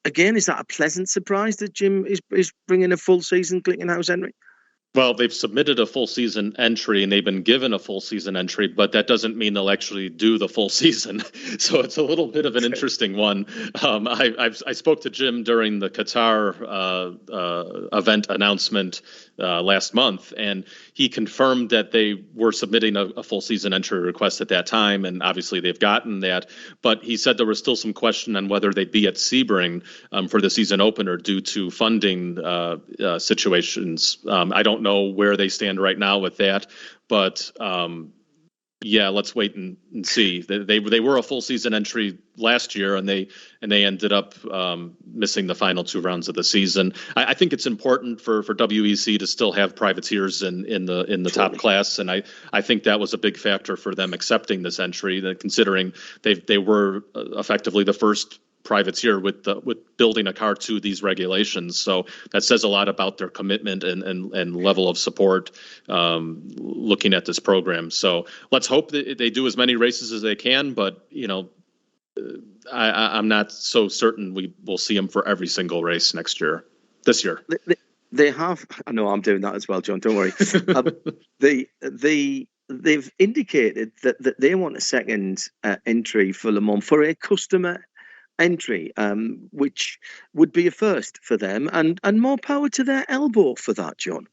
again, is that a pleasant surprise that Jim is bringing a full season Glickenhaus entry? Well, they've submitted a full season entry and they've been given a full season entry, but that doesn't mean they'll actually do the full season. So it's a little bit of an interesting one. I spoke to Jim during the Qatar event announcement last month, and he confirmed that they were submitting a full season entry request at that time, and obviously they've gotten that. But he said there was still some question on whether they'd be at Sebring for the season opener due to funding situations. I don't know where they stand right now with that, but let's wait and see. They were a full season entry last year, and they ended up missing the final 2 rounds of the season. I think it's important for WEC to still have privateers in the top class, and I think that was a big factor for them accepting this entry, considering they were effectively the first privateer with building a car to these regulations. So that says a lot about their commitment and level of support looking at this program. So let's hope that they do as many races as they can, but I'm not so certain we will see them for every single race this year. They have. I know I'm doing that as well, John, don't worry. They've indicated that they want a second entry for Le Mans for a customer entry, which would be a first for them, and more power to their elbow for that, John.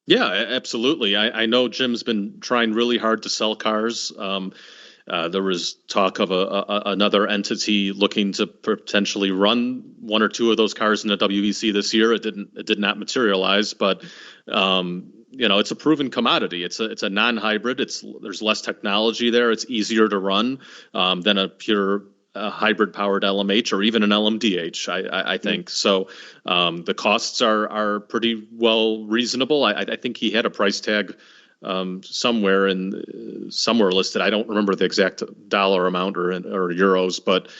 Yeah, absolutely. I know Jim's been trying really hard to sell cars. There was talk of another entity looking to potentially run 1 or 2 of those cars in the WEC this year. It did not materialize, but it's a proven commodity. It's a non-hybrid. There's less technology there. It's easier to run than a pure hybrid-powered LMH or even an LMDH, I think. So the costs are pretty well reasonable. I think he had a price tag somewhere listed. I don't remember the exact dollar amount or euros, but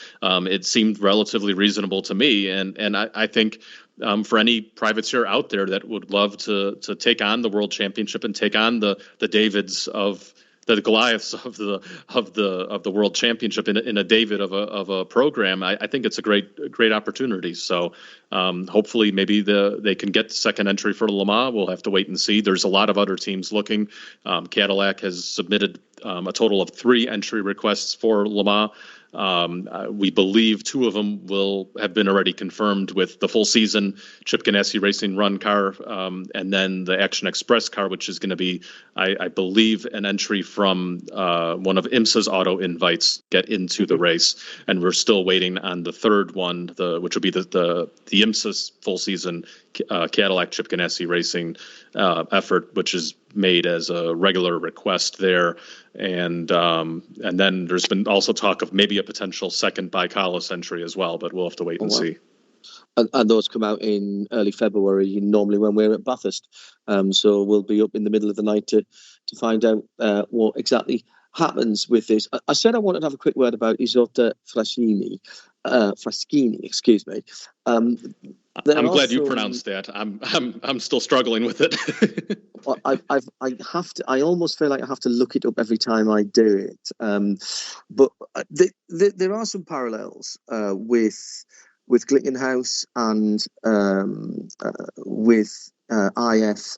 it seemed relatively reasonable to me. And I think for any privateer out there that would love to take on the World Championship and take on the Davids of the Goliaths of the World Championship in a David of a program, I think it's a great opportunity. So hopefully maybe they can get the second entry for Le Mans. We'll have to wait and see. There's a lot of other teams looking. Cadillac has submitted a total of 3 entry requests for Le Mans. We believe 2 of them will have been already confirmed with the full season Chip Ganassi Racing Run car, and then the Action Express car, which is going to be, I believe, an entry from one of IMSA's auto invites get into the race. And we're still waiting on the third one, which would be the IMSA full season Cadillac Chip Ganassi Racing effort, which is made as a regular request there. And then there's been also talk of maybe a potential second Baikalis entry as well, but we'll have to wait and see. And those come out in early February, normally when we're at Bathurst. So we'll be up in the middle of the night to find out what exactly happens with this. I said I wanted to have a quick word about Isotta Fraschini, excuse me. I'm glad you pronounced that. I'm still struggling with it. I almost feel like I have to look it up every time I do it. But there are some parallels with Glickenhaus and with IF.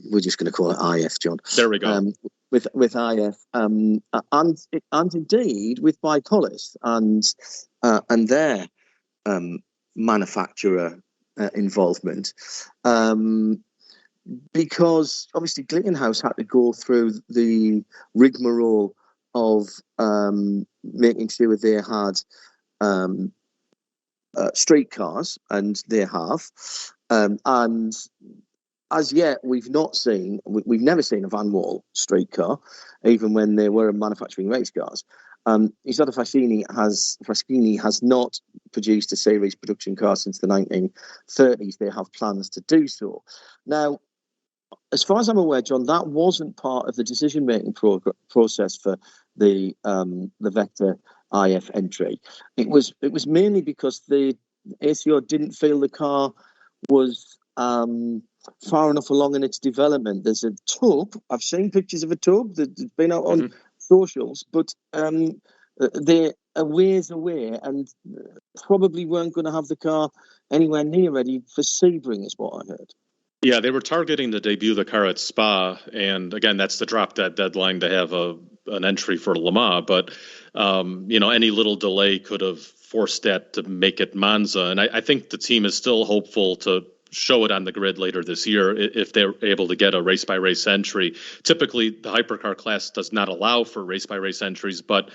We're just going to call it IF, John. There we go. With IF and indeed with Baikalis, and and their manufacturer involvement, because obviously Glickenhaus had to go through the rigmarole of making sure they had street cars, and they have. And as yet, we've never seen a Van Wall street car, even when they were manufacturing race cars. Isotta Fraschini has not produced a series production car since the 1930s. They have plans to do so. Now, as far as I'm aware, John, that wasn't part of the decision-making process for the Vector IF entry. It was mainly because the ACO didn't feel the car was far enough along in its development. There's a tub. I've seen pictures of a tub that's been out on socials, but they're a ways away and probably weren't going to have the car anywhere near ready for Sebring, is what I heard. Yeah, they were targeting to debut the car at Spa, and again, that's the drop-dead deadline to have an entry for Le Mans. But any little delay could have forced that to make it Monza, and I think the team is still hopeful to show it on the grid later this year if they're able to get a race-by-race entry. Typically, the hypercar class does not allow for race-by-race entries, but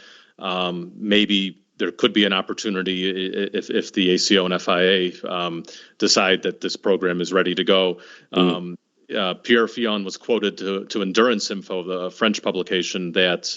maybe there could be an opportunity if the ACO and FIA decide that this program is ready to go. Pierre Fillon was quoted to Endurance Info, the French publication, that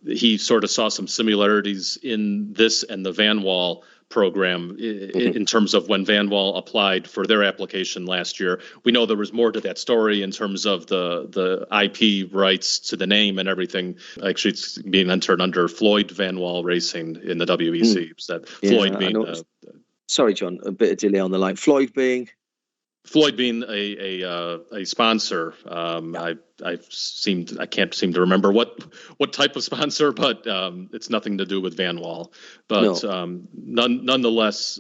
he sort of saw some similarities in this and the Van Wall program in terms of when Van Wall applied for their application last year. We know there was more to that story in terms of the IP rights to the name and everything. Actually, it's being entered under Floyd Van Wall Racing in the WEC. So that Floyd being sorry, John, a bit of delay on the line. Floyd being a sponsor. I can't seem to remember what type of sponsor, but it's nothing to do with Van Wall. But nonetheless,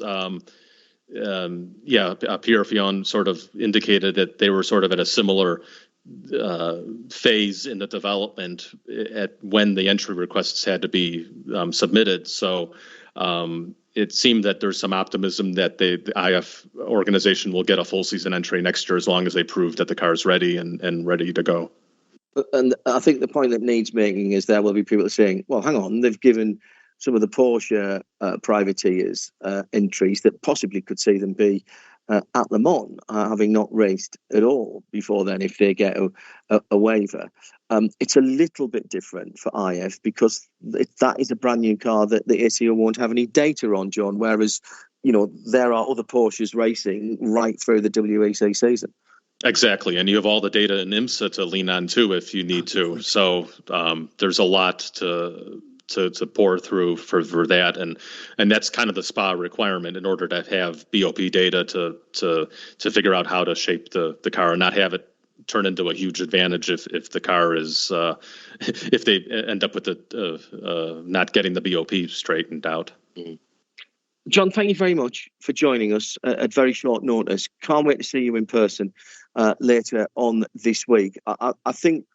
Pierre Fillon sort of indicated that they were sort of at a similar phase in the development at when the entry requests had to be submitted. So it seemed that there's some optimism that the IF organization will get a full season entry next year as long as they prove that the car is ready and ready to go. And I think the point that needs making is there will be people saying, well, hang on, they've given some of the Porsche privateers entries that possibly could see them be at Le Mans, having not raced at all before then, if they get a waiver. It's a little bit different for IF because that is a brand new car that the ACO won't have any data on, John, whereas, there are other Porsches racing right through the WEC season. Exactly, and you have all the data in IMSA to lean on too if you need to. So there's a lot to pour through for that, and that's kind of the SPA requirement in order to have BOP data to figure out how to shape the car and not have it turn into a huge advantage if the car is if they end up with not getting the BOP straightened out. John, thank you very much for joining us at very short notice. Can't wait to see you in person later on this week. I think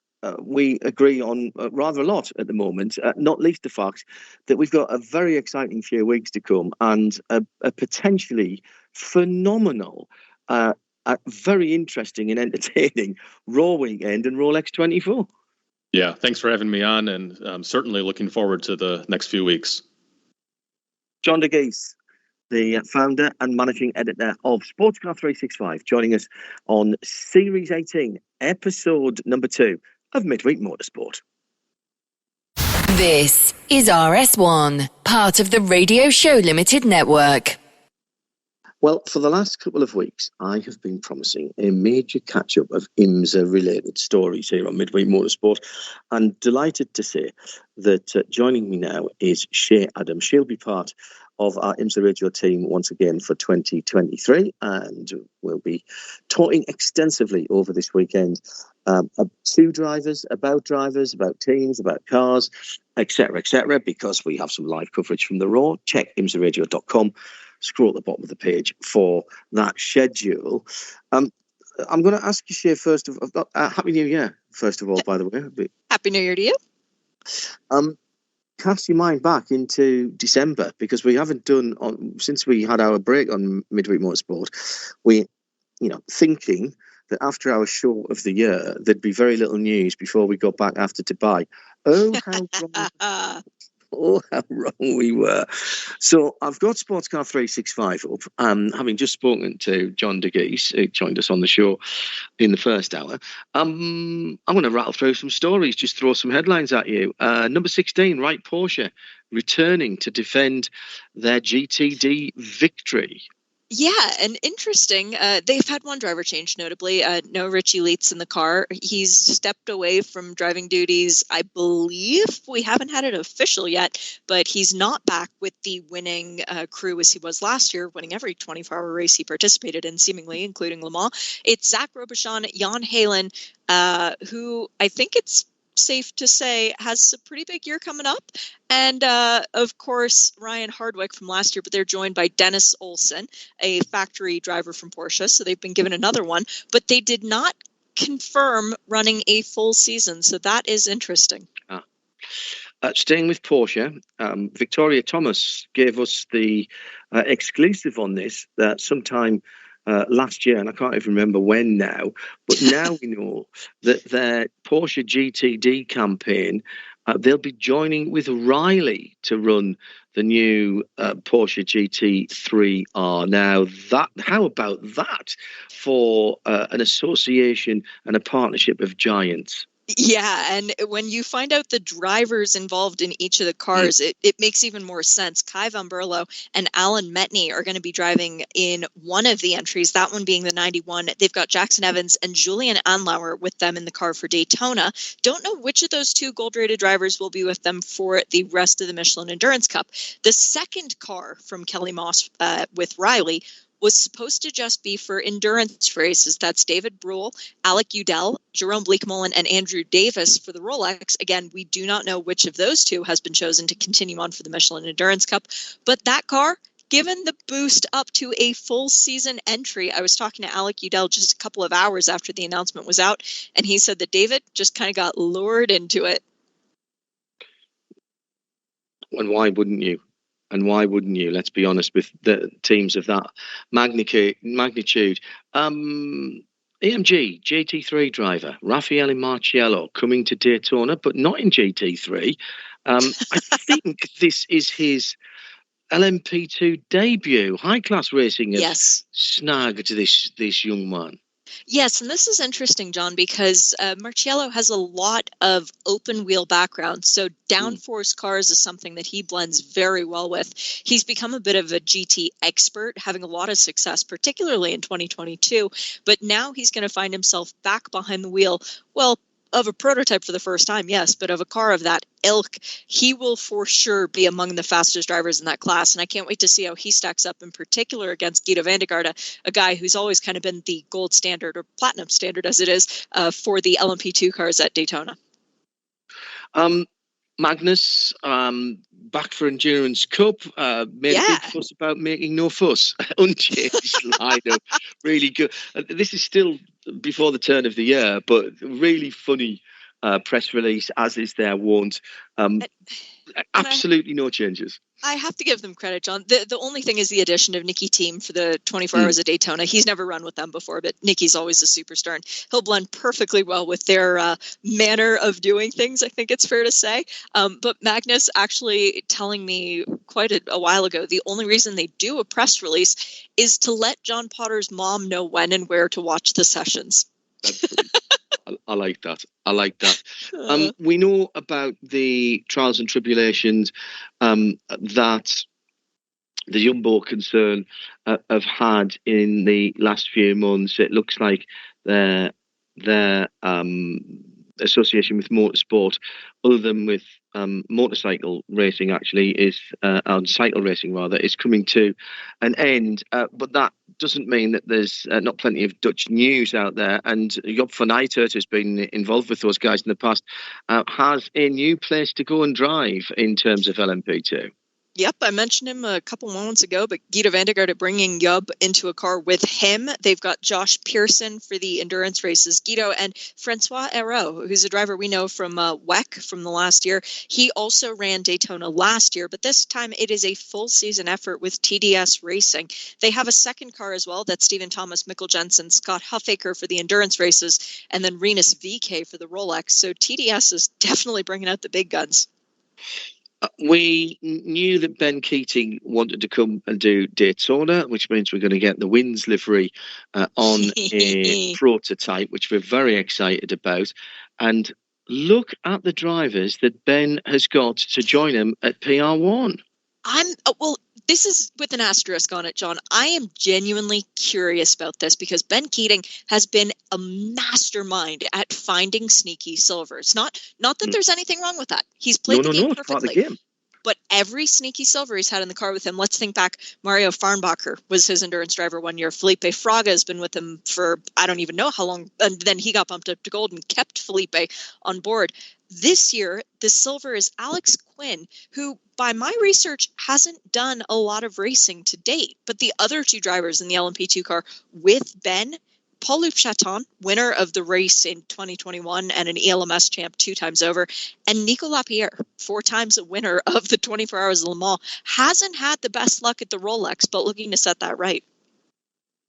we agree on rather a lot at the moment, not least the fact that we've got a very exciting few weeks to come and a potentially phenomenal, very interesting and entertaining Raw weekend and Rolex 24. Yeah, thanks for having me on, and I'm certainly looking forward to the next few weeks. John de Geese, the founder and managing editor of Sportscar 365, joining us on Series 18, episode number 2 of Midweek Motorsport. This is RS1, part of the Radio Show Limited network. Well, for the last couple of weeks, I have been promising a major catch-up of IMSA-related stories here on Midweek Motorsport, and delighted to say that joining me now is Shea Adams. She'll be part of our IMSA radio team once again for 2023, and we'll be talking extensively over this weekend about drivers, about teams, about cars, etc., because we have some live coverage from the Raw. Check imsaradio.com. Scroll at the bottom of the page for that schedule. I'm going to ask you, Shea, first of all, Happy New Year, first of all, by the way. Happy New Year to you. cast your mind back into December, because we haven't done since we had our break on Midweek Motorsport. We, thinking that after our show of the year, there'd be very little news before we got back after Dubai. Oh, how wrong! Oh, how wrong we were. So I've got Sportscar 365 up. Having just spoken to John DeGeese, who joined us on the show in the first hour, I'm going to rattle through some stories, just throw some headlines at you. Number 16, Wright Porsche, returning to defend their GTD victory. Yeah, and interesting. They've had one driver change, notably. No Richie Leitz in the car. He's stepped away from driving duties, I believe. We haven't had it official yet, but he's not back with the winning crew as he was last year, winning every 24-hour race he participated in, seemingly, including Le Mans. It's Zach Robichon, Jan Halen, who I think it's safe to say has a pretty big year coming up. And of course, Ryan Hardwick from last year, but they're joined by Dennis Olsen, a factory driver from Porsche. So they've been given another one, but they did not confirm running a full season. So that is interesting. Staying with Porsche, Victoria Thomas gave us the exclusive on this that sometime last year, and I can't even remember when now, but now we know that their Porsche GTD campaign, they'll be joining with Riley to run the new Porsche GT3R. Now, how about that for an association and a partnership of giants? Yeah, and when you find out the drivers involved in each of the cars, it makes even more sense. Kai Van Berlo and Alan Metney are going to be driving in one of the entries, that one being the 91. They've got Jackson Evans and Julian Anlauer with them in the car for Daytona. Don't know which of those two gold-rated drivers will be with them for the rest of the Michelin Endurance Cup. The second car from Kelly Moss with Riley was supposed to just be for endurance races. That's David Brule, Alec Udell, Jerome Bleekmolen, and Andrew Davis for the Rolex. Again, we do not know which of those two has been chosen to continue on for the Michelin Endurance Cup. But that car, given the boost up to a full season entry, I was talking to Alec Udell just a couple of hours after the announcement was out, and he said that David just kind of got lured into it. And why wouldn't you? And why wouldn't you? Let's be honest, with the teams of that magnitude. AMG GT3 driver Raffaele Marciello coming to Daytona, but not in GT3. I think this is his LMP2 debut. High class racing has snagged this young man. Yes, and this is interesting, John, because Marciello has a lot of open wheel background. So downforce cars is something that he blends very well with. He's become a bit of a GT expert, having a lot of success, particularly in 2022. But now he's going to find himself back behind the wheel. Well, of a prototype for the first time, yes, but of a car of that ilk, he will for sure be among the fastest drivers in that class. And I can't wait to see how he stacks up, in particular against Guido van der Garde, a guy who's always kind of been the gold standard, or platinum standard as it is, for the LMP2 cars at Daytona. Magnus, back for Endurance Cup, made a big fuss about making no fuss. Unchanged lineup, really good. This is still before the turn of the year, but really funny press release, as is their wont. Absolutely no changes. I have to give them credit, John. The only thing is the addition of Nicky Thiem for the 24 Hours of Daytona. He's never run with them before, but Nicky's always a superstar, and he'll blend perfectly well with their manner of doing things, I think it's fair to say. But Magnus actually telling me quite a while ago, the only reason they do a press release is to let John Potter's mom know when and where to watch the sessions. I like that. We know about the trials and tribulations that the Jumbo concern have had in the last few months. It looks like their association with motorsport, other than with motorcycle racing, actually is on cycle racing rather, is coming to an end. But that doesn't mean that there's not plenty of Dutch news out there. And Job van Uitert has been involved with those guys in the past, has a new place to go and drive in terms of LMP2. Yep, I mentioned him a couple moments ago, but Guido van der Garde are bringing Yub into a car with him. They've got Josh Pearson for the endurance races. Guido and Francois Hérault, who's a driver we know from WEC from the last year. He also ran Daytona last year, but this time it is a full season effort with TDS Racing. They have a second car as well. That's Stephen Thomas, Mikkel Jensen, Scott Huffaker for the endurance races, and then Renus VK for the Rolex. So TDS is definitely bringing out the big guns. We knew that Ben Keating wanted to come and do Daytona, which means we're going to get the Wins livery on a prototype, which we're very excited about. And look at the drivers that Ben has got to join him at PR1. This is with an asterisk on it, John. I am genuinely curious about this because Ben Keating has been a mastermind at finding sneaky silvers. Not that there's anything wrong with that. He's played the game perfectly. It's part of the game. But every sneaky silver he's had in the car with him, let's think back, Mario Farnbacher was his endurance driver one year. Felipe Fraga has been with him for I don't even know how long. And then he got bumped up to gold and kept Felipe on board. This year, the silver is Alex Quinn, who, by my research, hasn't done a lot of racing to date. But the other two drivers in the LMP2 car with Ben, Paul-Loup Chaton, winner of the race in 2021 and an ELMS champ 2 times over, and Nico Lapierre, 4 times a winner of the 24 Hours of Le Mans, hasn't had the best luck at the Rolex, but looking to set that right.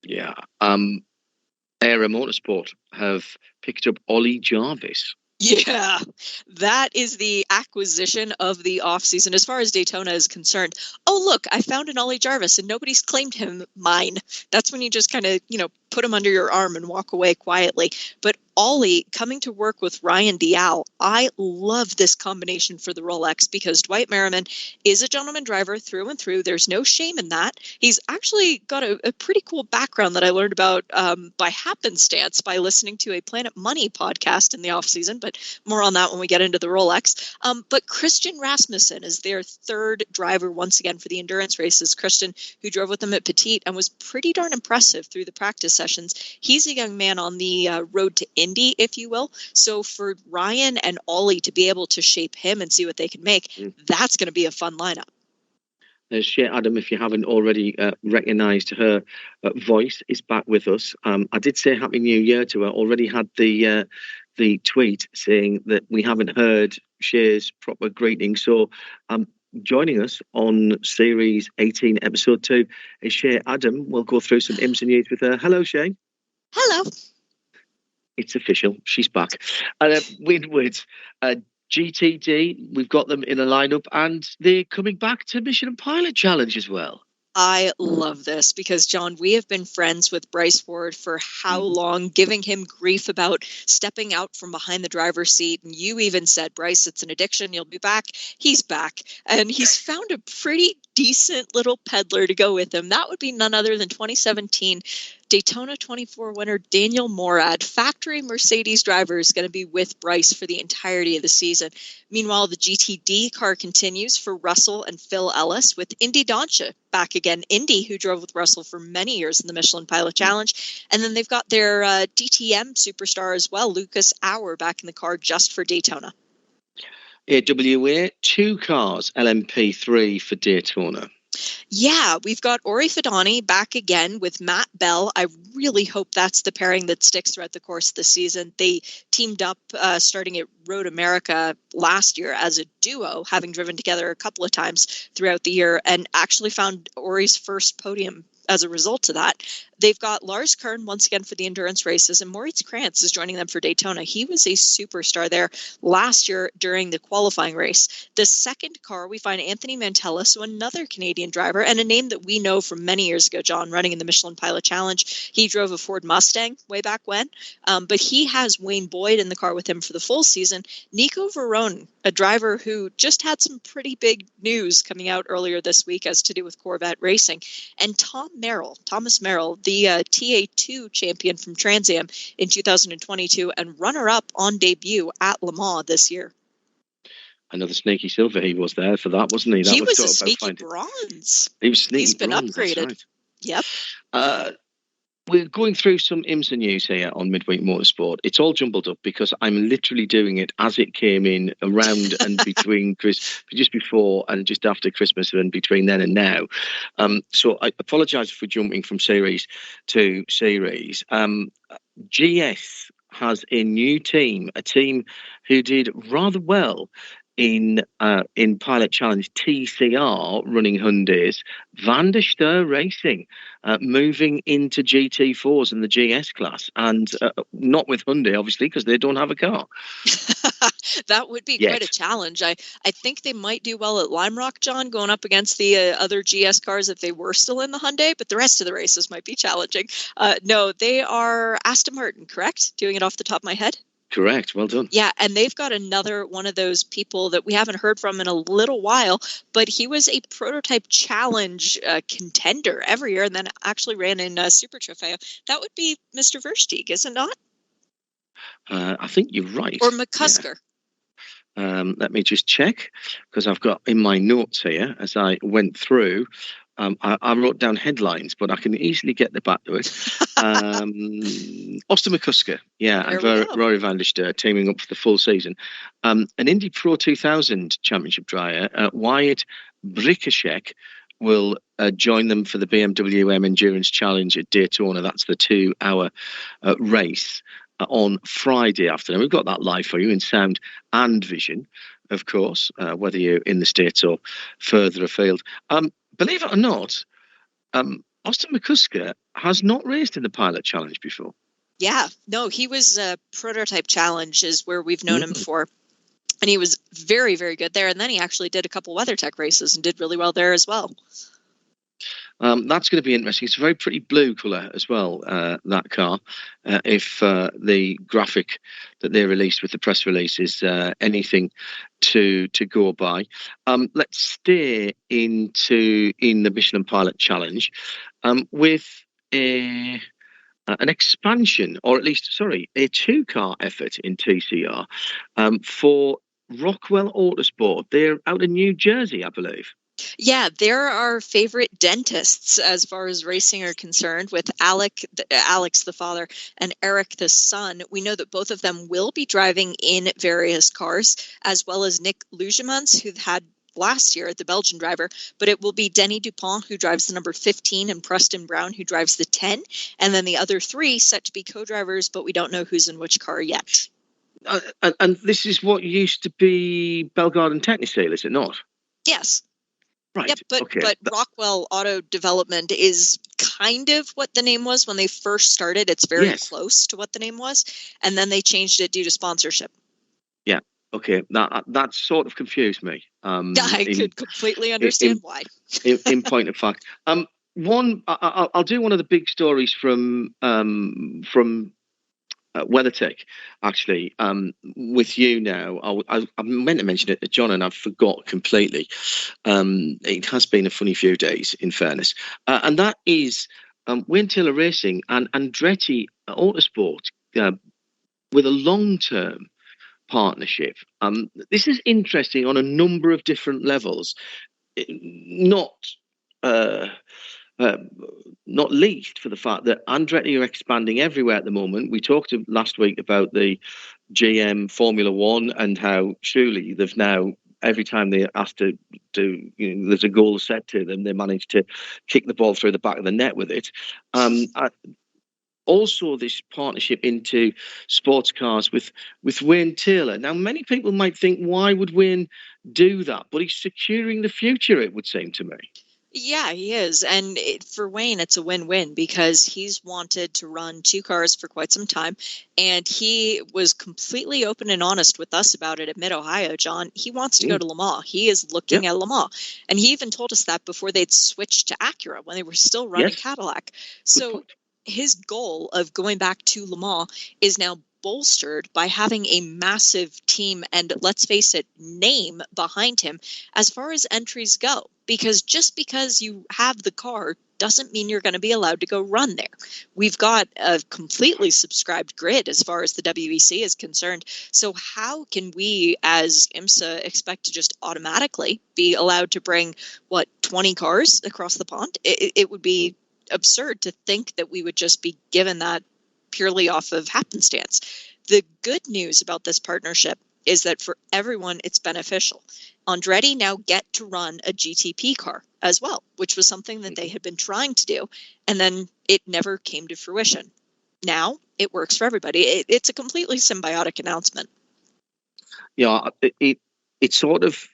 Yeah. Era Motorsport have picked up Ollie Jarvis. Yeah, that is the acquisition of the offseason as far as Daytona is concerned. Oh, look, I found an Ollie Jarvis and nobody's claimed him mine. That's when you just kind of, put him under your arm and walk away quietly. But Ollie coming to work with Ryan Dial, I love this combination for the Rolex because Dwight Merriman is a gentleman driver through and through. There's no shame in that. He's actually got a pretty cool background that I learned about by happenstance by listening to a Planet Money podcast in the off season, but more on that when we get into the Rolex. But Christian Rasmussen is their third driver once again for the endurance races. Christian, who drove with them at Petite and was pretty darn impressive through the practice sessions. He's a young man on the road to Indy, if you will. So for Ryan and Ollie to be able to shape him and see what they can make, that's going to be a fun lineup. There's Shea Adam, if you haven't already recognised her voice, is back with us. I did say Happy New Year to her. Already had the tweet saying that we haven't heard Shea's proper greeting. So joining us on Series 18, Episode 2 is Shea Adam. We'll go through some IMSA news with her. Hello, Shea. Hello. It's official. She's back. Winwood, GTD, we've got them in a lineup and they're coming back to Michelin Pilot Challenge as well. I love this because, John, we have been friends with Bryce Ford for how long, giving him grief about stepping out from behind the driver's seat. And you even said, Bryce, it's an addiction. You'll be back. He's back. And he's found a pretty decent little peddler to go with him. That would be none other than 2017 Daytona 24 winner Daniel Morad. Factory Mercedes driver is going to be with Bryce for the entirety of the season. Meanwhile, the GTD car continues for Russell and Phil Ellis with Indy Doncha back again. Indy, who drove with Russell for many years in the Michelin Pilot Challenge. And then they've got their DTM superstar as well, Lucas Auer, back in the car just for Daytona. AWA, 2 cars, LMP3 for Daytona. Yeah, we've got Ori Fidani back again with Matt Bell. I really hope that's the pairing that sticks throughout the course of the season. They teamed up starting at Road America last year as a duo, having driven together a couple of times throughout the year, and actually found Ori's first podium as a result of that. They've got Lars Kern once again for the endurance races, and Moritz Krantz is joining them for Daytona. He was a superstar there last year during the qualifying race. The second car, we find Anthony Mantella, so another Canadian driver, and a name that we know from many years ago, John, running in the Michelin Pilot Challenge. He drove a Ford Mustang way back when, but he has Wayne Boyd in the car with him for the full season. Nico Verone, a driver who just had some pretty big news coming out earlier this week as to do with Corvette racing, and Thomas Merrill, the TA2 champion from Trans Am in 2022 and runner-up on debut at Le Mans this year. Another sneaky silver he was there for that, wasn't he? That he was a sneaky bronze. He was sneaky. He's been bronze, upgraded. right. Yep. We're going through some IMSA news here on Midweek Motorsport. It's all jumbled up because I'm literally doing it as it came in around and between just before and just after Christmas and between then and now. So I apologise for jumping from series to series. GS has a new team, a team who did rather well in Pilot Challenge TCR running Hyundais. Van der Steur Racing moving into GT4s in the GS class, and not with Hyundai, obviously, because they don't have a car. That would be quite a challenge. I think they might do well at Lime Rock, John, going up against the other GS cars if they were still in the Hyundai, but the rest of the races might be challenging. No, they are Aston Martin, correct? Doing it off the top of my head? Correct. Well done. Yeah, and they've got another one of those people that we haven't heard from in a little while, but he was a prototype challenge contender every year and then actually ran in Super Trofeo. That would be Mr. Versteeg, is it not? I think you're right. Or McCusker. Yeah. Let me just check, because I've got in my notes here as I went through. I wrote down headlines, but I can easily get the back to it. Austin McCusker, and Rory van der Steur teaming up for the full season. An Indy Pro 2000 championship driver, Wyatt Brikashek, will join them for the BMW M Endurance Challenge at Daytona. That's the 2-hour race on Friday afternoon. We've got that live for you in sound and vision, of course, whether you're in the States or further afield. Believe it or not, Austin McCusker has not raced in the Pilot Challenge before. Yeah, no, he was Prototype Challenge is where we've known him for. And he was very, very good there. And then he actually did a couple WeatherTech races and did really well there as well. That's going to be interesting. It's a very pretty blue colour as well, that car. If the graphic that they released with the press release is anything to go by. Let's stay in the Michelin Pilot Challenge with an expansion, or at least, a 2-car effort in TCR for Rockwell Autosport. They're out in New Jersey, I believe. Yeah, they're our favorite dentists as far as racing are concerned, with Alex the father and Eric the son. We know that both of them will be driving in various cars, as well as Nick Lugemans, who had last year, the Belgian driver, but it will be Denny Dupont, who drives the number 15, and Preston Brown, who drives the 10, and then the other 3 set to be co-drivers, but we don't know who's in which car yet. And this is what used to be Bellegarde Technical, is it not? Yes. Right. Yep, but Rockwell Auto Development is kind of what the name was when they first started. It's very close to what the name was, and then they changed it due to sponsorship. Yeah. Okay. That sort of confused me. I could completely understand why. in point of fact, I'll do one of the big stories from WeatherTech, actually, with you now. I meant to mention it to John and I forgot completely. It has been a funny few days, in fairness. And that is Wayne Taylor Racing and Andretti Autosport with a long-term partnership. This is interesting on a number of different levels. Not least for the fact that Andretti are expanding everywhere at the moment. We talked last week about the GM Formula One and how surely they've now, every time they're asked to do, there's a goal set to them, they manage to kick the ball through the back of the net with it. Also, this partnership into sports cars with Wayne Taylor. Now, many people might think, why would Wayne do that? But he's securing the future, it would seem to me. Yeah, he is. And for Wayne, it's a win-win because he's wanted to run 2 cars for quite some time. And he was completely open and honest with us about it at Mid-Ohio, John. He wants to go to Le Mans. He is looking at Le Mans. And he even told us that before they'd switched to Acura when they were still running Cadillac. So his goal of going back to Le Mans is now bolstered by having a massive team and, let's face it, name behind him as far as entries go. Because just because you have the car doesn't mean you're going to be allowed to go run there. We've got a completely subscribed grid as far as the WEC is concerned. So how can we as IMSA expect to just automatically be allowed to bring, 20 cars across the pond? It would be absurd to think that we would just be given that purely off of happenstance. The good news about this partnership is that for everyone, it's beneficial. Andretti now get to run a GTP car as well, which was something that they had been trying to do, and then it never came to fruition. Now it works for everybody. It's a completely symbiotic announcement. Yeah, it sort of,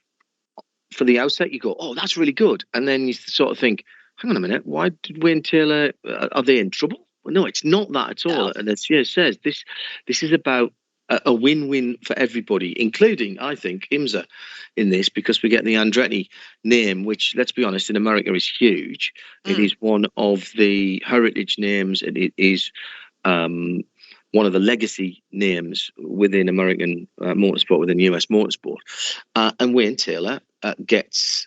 for the outset, you go, oh, that's really good. And then you sort of think, hang on a minute, why did Wayne Taylor, are they in trouble? Well, no, it's not that at all. No. And as Sia says, this is about a win-win for everybody, including, I think, IMSA in this, because we get the Andretti name, which, let's be honest, in America is huge. It is one of the heritage names, and it is one of the legacy names within American motorsport, within US motorsport. And Wayne Taylor gets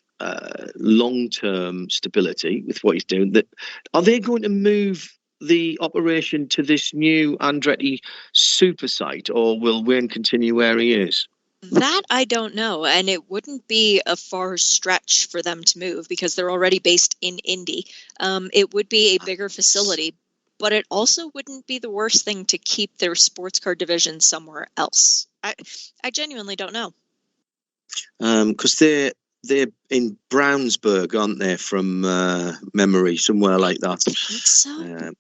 long-term stability with what he's doing. Are they going to move the operation to this new Andretti super site, or will Wayne continue where he is? That I don't know, and it wouldn't be a far stretch for them to move because they're already based in Indy. It would be a bigger facility, but it also wouldn't be the worst thing to keep their sports car division somewhere else. I genuinely don't know. Because they're in Brownsburg, aren't they, from memory, somewhere like that. I think so.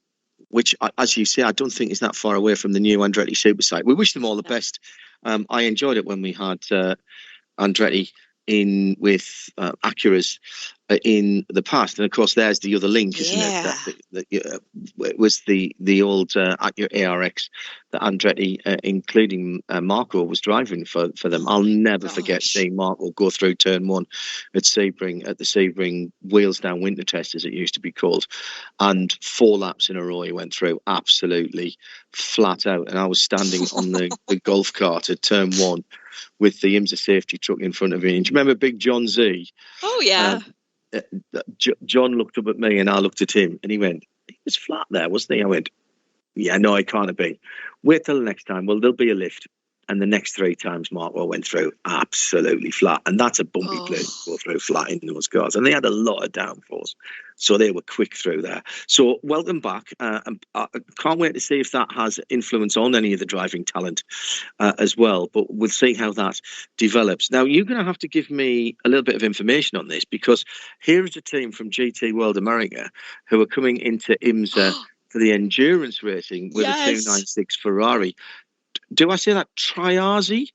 Which, as you say, I don't think is that far away from the new Andretti super site. We wish them all the best. I enjoyed it when we had Andretti in with Acuras in the past, and of course there's the other link, isn't it? It was the old Acura ARX that Andretti, including Marco, was driving for them. I'll never forget seeing Marco go through turn one at Sebring, at the Sebring Wheels Down Winter Test, as it used to be called, and 4 laps in a row he went through absolutely flat out, and I was standing on the golf cart at turn one with the IMSA safety truck in front of me. And do you remember Big John Z? Oh, yeah. John looked up at me and I looked at him, and he went, he was flat there, wasn't he? I went, yeah, no, it can't have been. Wait till the next time. Well, there'll be a lift. And the next 3 times Marco went through absolutely flat. And that's a bumpy place to go through flat in those cars. And they had a lot of downforce. So they were quick through there. So welcome back. And I can't wait to see if that has influence on any of the driving talent as well. But we'll see how that develops. Now, you're going to have to give me a little bit of information on this, because here is a team from GT World America who are coming into IMSA for the endurance racing with a 296 Ferrari. Do I say that? Triarsi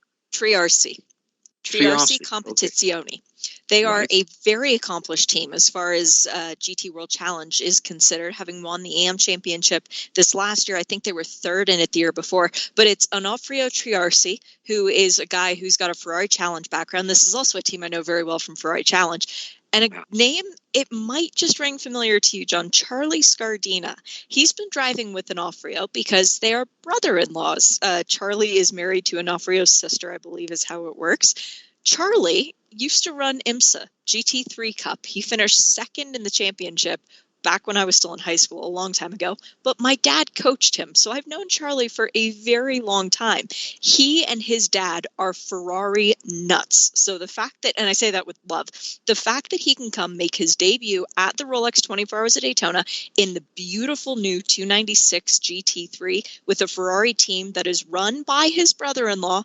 Competizione. Okay. They are a very accomplished team as far as GT World Challenge is considered, having won the AM Championship this last year. I think they were 3rd in it the year before. But it's Onofrio Triarsi, who is a guy who's got a Ferrari Challenge background. This is also a team I know very well from Ferrari Challenge. And a name, it might just ring familiar to you, John, Charlie Scardina. He's been driving with Onofrio because they are brother-in-laws. Charlie is married to Onofrio's sister, I believe is how it works. Charlie used to run IMSA GT3 Cup. He finished 2nd in the championship back when I was still in high school, a long time ago. But my dad coached him, so I've known Charlie for a very long time. He and his dad are Ferrari nuts. So the fact that, and I say that with love, the fact that he can come make his debut at the Rolex 24 Hours of Daytona in the beautiful new 296 GT3 with a Ferrari team that is run by his brother-in-law,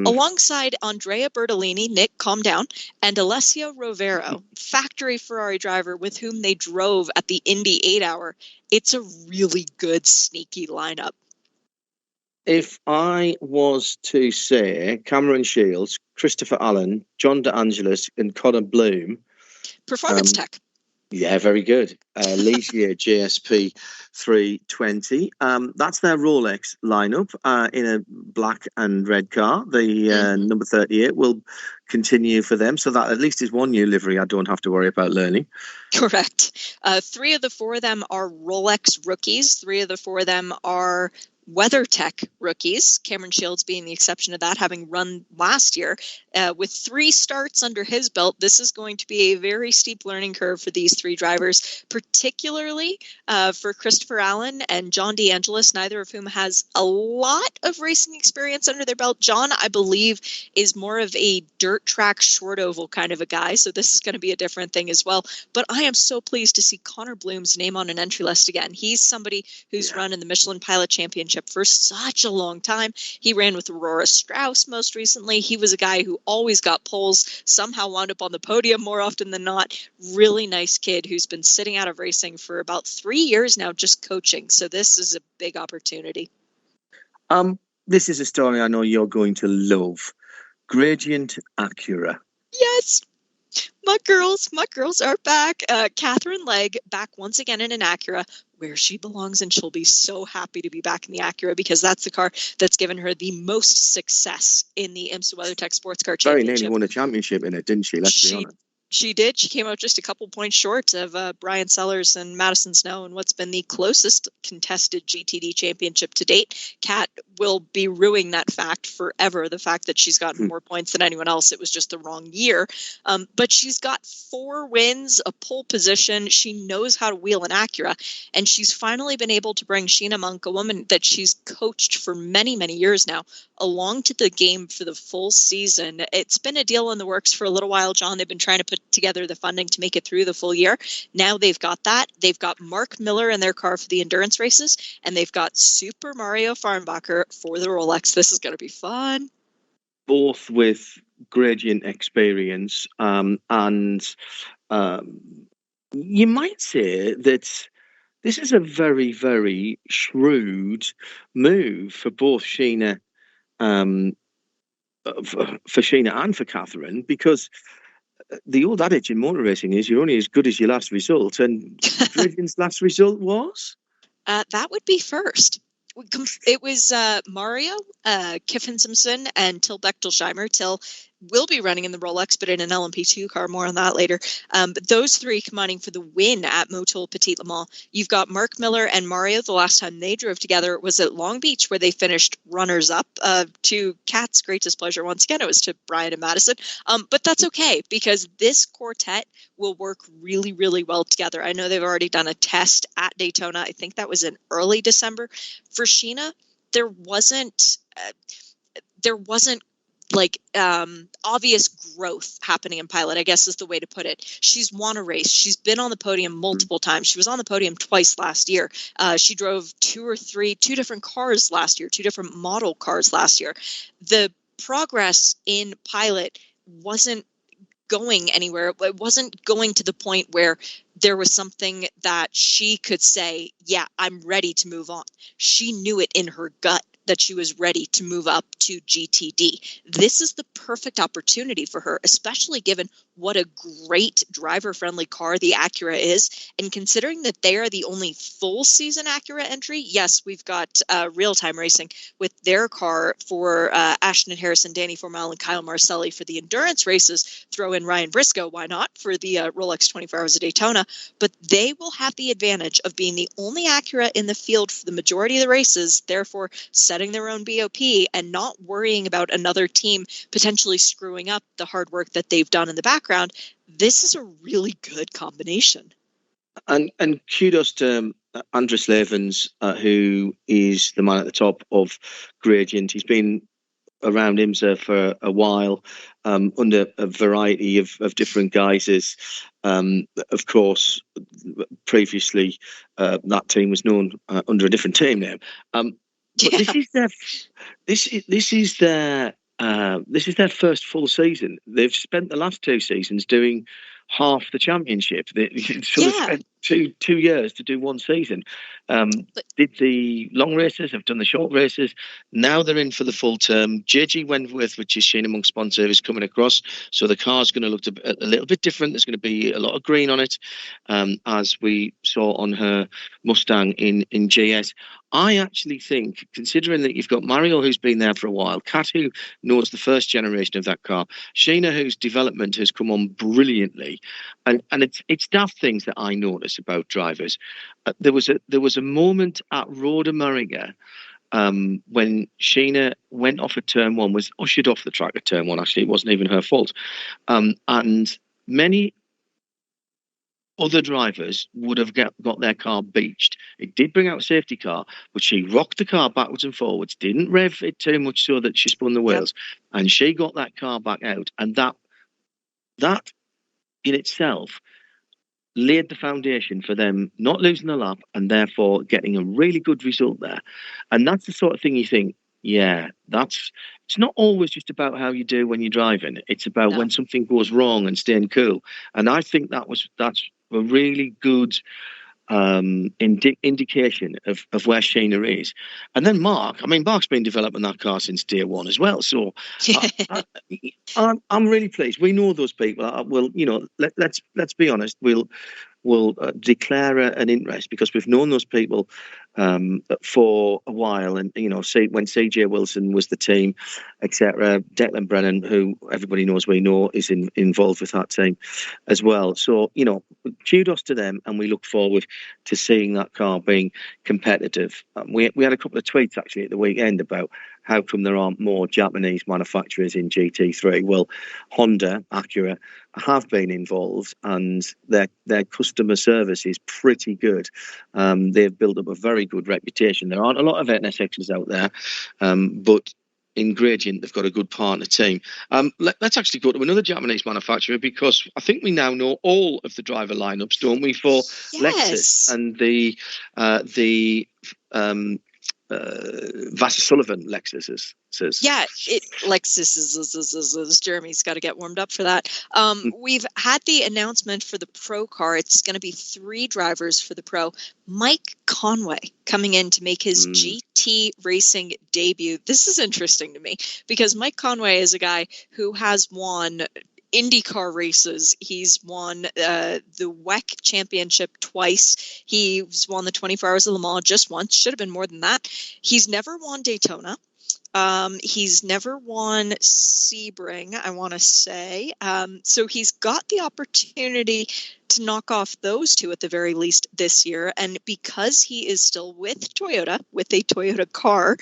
alongside Andrea Bertolini, Nick, calm down, and Alessio Rovero, factory Ferrari driver with whom they drove at the Indy 8-hour. It's a really good, sneaky lineup. If I was to say Cameron Shields, Christopher Allen, John DeAngelis, and Connor Bloom. Performance tech. Yeah, very good. Ligier JSP 320. That's their Rolex lineup in a black and red car. The number 38 will continue for them. So that at least is one new livery I don't have to worry about learning. Correct. 3 of the 4 of them are Rolex rookies. 3 of the 4 of them are WeatherTech rookies, Cameron Shields being the exception to that, having run last year. With 3 starts under his belt, this is going to be a very steep learning curve for these 3 drivers, particularly for Christopher Allen and John DeAngelis, neither of whom has a lot of racing experience under their belt. John, I believe, is more of a dirt track, short oval kind of a guy, so this is going to be a different thing as well. But I am so pleased to see Connor Bloom's name on an entry list again. He's somebody who's run in the Michelin Pilot Championship for such a long time. He ran with Aurora Strauss most recently. He was a guy who always got poles, somehow wound up on the podium more often than not. Really nice kid who's been sitting out of racing for about 3 years now, just coaching. So this is a big opportunity. This is a story I know you're going to love. Gradient Acura. Yes. My girls are back. Catherine Legg back once again in an Acura, where she belongs, and she'll be so happy to be back in the Acura because that's the car that's given her the most success in the IMSA WeatherTech Sports Car Championship. Very nearly won a championship in it, didn't she? Let's be honest. She did. She came out just a couple points short of Brian Sellers and Madison Snow in what's been the closest contested GTD championship to date. Kat will be ruining that fact forever, the fact that she's gotten more points than anyone else. It was just the wrong year. But she's got 4 wins, a pole position. She knows how to wheel an Acura. And she's finally been able to bring Sheena Monk, a woman that she's coached for many, many years now, along to the game for the full season. It's been a deal in the works for a little while, John. They've been trying to put together the funding to make it through the full year. Now they've got that. They've got Mark Miller in their car for the endurance races, and they've got Super Mario Farnbacher for the Rolex. This is going to be fun. Both with gradient experience, and you might say that this is a very, very shrewd move for both Sheena, for Sheena and for Catherine, because the old adage in motor racing is you're only as good as your last result, and Gradient's last result was? That would be first. It was Mario, Kiffin Simpson, and Till Bechtelsheimer. Till will be running in the Rolex, but in an LMP2 car. More on that later. But those 3 combining for the win at Motul Petit Le Mans. You've got Mark Miller and Mario. The last time they drove together was at Long Beach, where they finished runners-up. To Kat's great displeasure, once again, it was to Brian and Madison. But that's okay, because this quartet will work really, really well together. I know they've already done a test at Daytona. I think that was in early December. For Sheena, there wasn't like obvious growth happening in Pilot, I guess is the way to put it. She's won a race. She's been on the podium multiple times. She was on the podium twice last year. She drove 2 different cars last year, 2 different model cars last year. The progress in Pilot wasn't going anywhere. It wasn't going to the point where there was something that she could say, yeah, I'm ready to move on. She knew it in her gut that she was ready to move up to GTD. This is the perfect opportunity for her, especially given what a great driver-friendly car the Acura is. And considering that they are the only full season Acura entry, yes, we've got real-time racing with their car for Ashton Harrison, Danny Formal, and Kyle Marcelli for the endurance races. Throw in Ryan Briscoe, why not, for the Rolex 24 Hours of Daytona. But they will have the advantage of being the only Acura in the field for the majority of the races, therefore setting their own BOP and not worrying about another team potentially screwing up the hard work that they've done in the background. This is a really good combination. And kudos to Andres Levens, who is the man at the top of Gradient. He's been around IMSA for a while, under a variety of different guises. Of course, previously that team was known under a different team name. But this is their first full season. They've spent the last 2 seasons doing half the championship. They spent two years to do 1 season. Did the long races, have done the short races. Now they're in for the full term. JG Wentworth, which is Sheena Monk's sponsor, is coming across. So the car's going to look a little bit different. There's going to be a lot of green on it, as we saw on her Mustang in GS. I actually think, considering that you've got Mario, who's been there for a while, Kat, who knows the first generation of that car, Sheena, whose development has come on brilliantly, and it's daft things that I notice about drivers. There was a moment at Road America when Sheena went off at turn one, was ushered off the track at turn one. Actually, it wasn't even her fault. And many other drivers would have got their car beached. It did bring out a safety car, but she rocked the car backwards and forwards, didn't rev it too much so that she spun the wheels, and she got that car back out. And that in itself laid the foundation for them not losing a lap and therefore getting a really good result there. And that's the sort of thing you think, it's not always just about how you do when you're driving. It's about when something goes wrong and staying cool. And I think that's a really good indication of where Sheena is. And then Mark's been developing that car since day one as well. So I'm really pleased. We know those people. Let's be honest. We'll declare an interest because we've known those people for a while, and when CJ Wilson was the team, etc. Declan Brennan, who everybody knows is involved with that team as well. So kudos to them, and we look forward to seeing that car being competitive. We had a couple of tweets actually at the weekend about how come there aren't more Japanese manufacturers in GT3. Well, Honda, Acura have been involved, and their customer service is pretty good. They've built up a very good reputation. There aren't a lot of NSXs out there, but in Gradient, they've got a good partner team. Let's actually go to another Japanese manufacturer, because I think we now know all of the driver lineups, don't we, for Lexus and the Vassar Sullivan Lexus says. Yeah, Lexus is Jeremy's got to get warmed up for that. We've had the announcement for the Pro car. It's going to be 3 drivers for the Pro. Mike Conway coming in to make his GT racing debut. This is interesting to me because Mike Conway is a guy who has won IndyCar races. He's won the WEC championship twice. He's won the 24 Hours of Le Mans just once. Should have been more than that. He's never won Daytona. He's never won Sebring, I want to say. So he's got the opportunity to knock off those 2 at the very least this year. And because he is still with Toyota, with a Toyota car,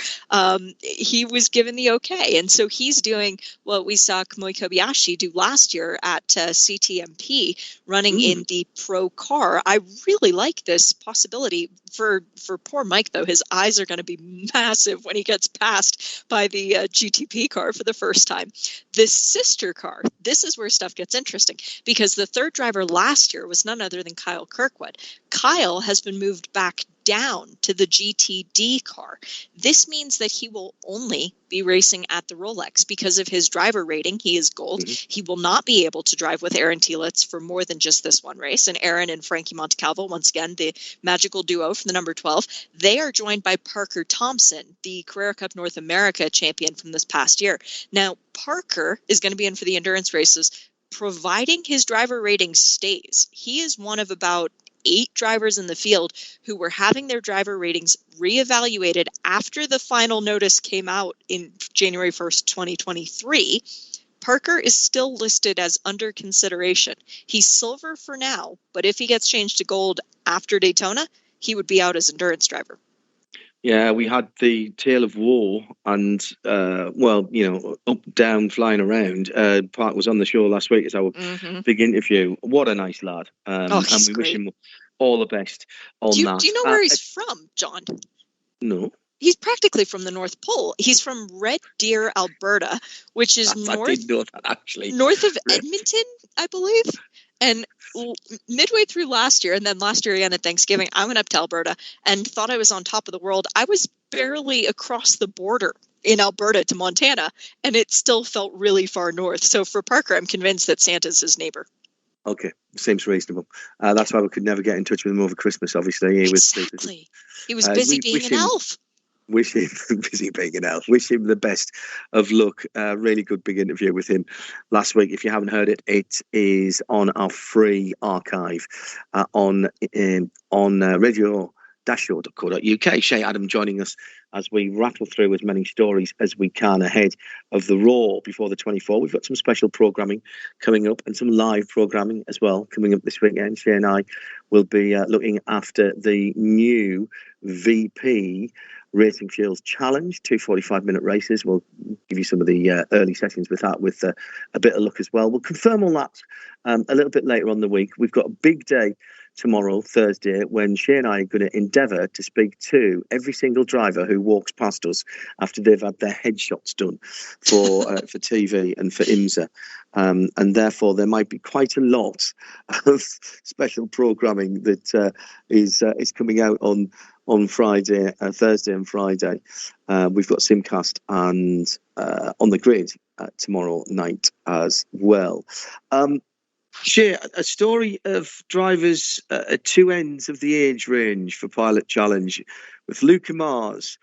he was given the okay. And so he's doing what we saw Kamui Kobayashi do last year at CTMP, running in the Pro car. I really like this possibility for poor Mike, though. His eyes are going to be massive when he gets passed by the GTP car for the first time. The sister car, this is where stuff gets interesting, because the third driver last year was none other than Kyle Kirkwood. Kyle has been moved back down to the GTD car. This means that he will only be racing at the Rolex because of his driver rating. He is gold. He will not be able to drive with Aaron Telitz for more than just this one race. And Aaron and Frankie Montecalvo, once again, the magical duo from the number 12, they are joined by Parker Thompson, the Carrera Cup North America champion from this past year. Now, Parker is going to be in for the endurance races, providing his driver rating stays. He is one of about 8 drivers in the field who were having their driver ratings reevaluated after the final notice came out in January 1st, 2023. Parker is still listed as under consideration. He's silver for now, but if he gets changed to gold after Daytona, he would be out as endurance driver. Yeah, we had the tale of woe and, up, down, flying around. Park was on the show last week as our big interview. What a nice lad. And we wish him all the best on that. Do you know where he's from, John? No. He's practically from the North Pole. He's from Red Deer, Alberta, which is I did know that, actually. North of Edmonton, I believe. And midway through last year, and then last year again at Thanksgiving, I went up to Alberta and thought I was on top of the world. I was barely across the border in Alberta to Montana, and it still felt really far north. So for Parker, I'm convinced that Santa's his neighbor. Okay, seems reasonable. That's why we could never get in touch with him over Christmas, obviously. He was busy being an elf. Wish him busy being an elf. Wish him the best of luck. Really good big interview with him last week. If you haven't heard it, it is on our free archive on radio-show.co.uk. Shay Adam joining us as we rattle through as many stories as we can ahead of the Raw before the 24. We've got some special programming coming up and some live programming as well coming up this weekend. Shay and I will be looking after the new VP Racing Fuels Challenge, 2 45-minute races. We'll give you some of the early sessions with that, with a bit of luck as well. We'll confirm all that a little bit later on in the week. We've got a big day tomorrow, Thursday, when Shay and I are going to endeavour to speak to every single driver who walks past us after they've had their headshots done for TV and for IMSA. And therefore, there might be quite a lot of special programming that is coming out on Friday, Thursday and Friday. We've got Simcast and On the Grid tomorrow night as well. Shay, a story of drivers at two ends of the age range for Pilot Challenge, with Luca Mars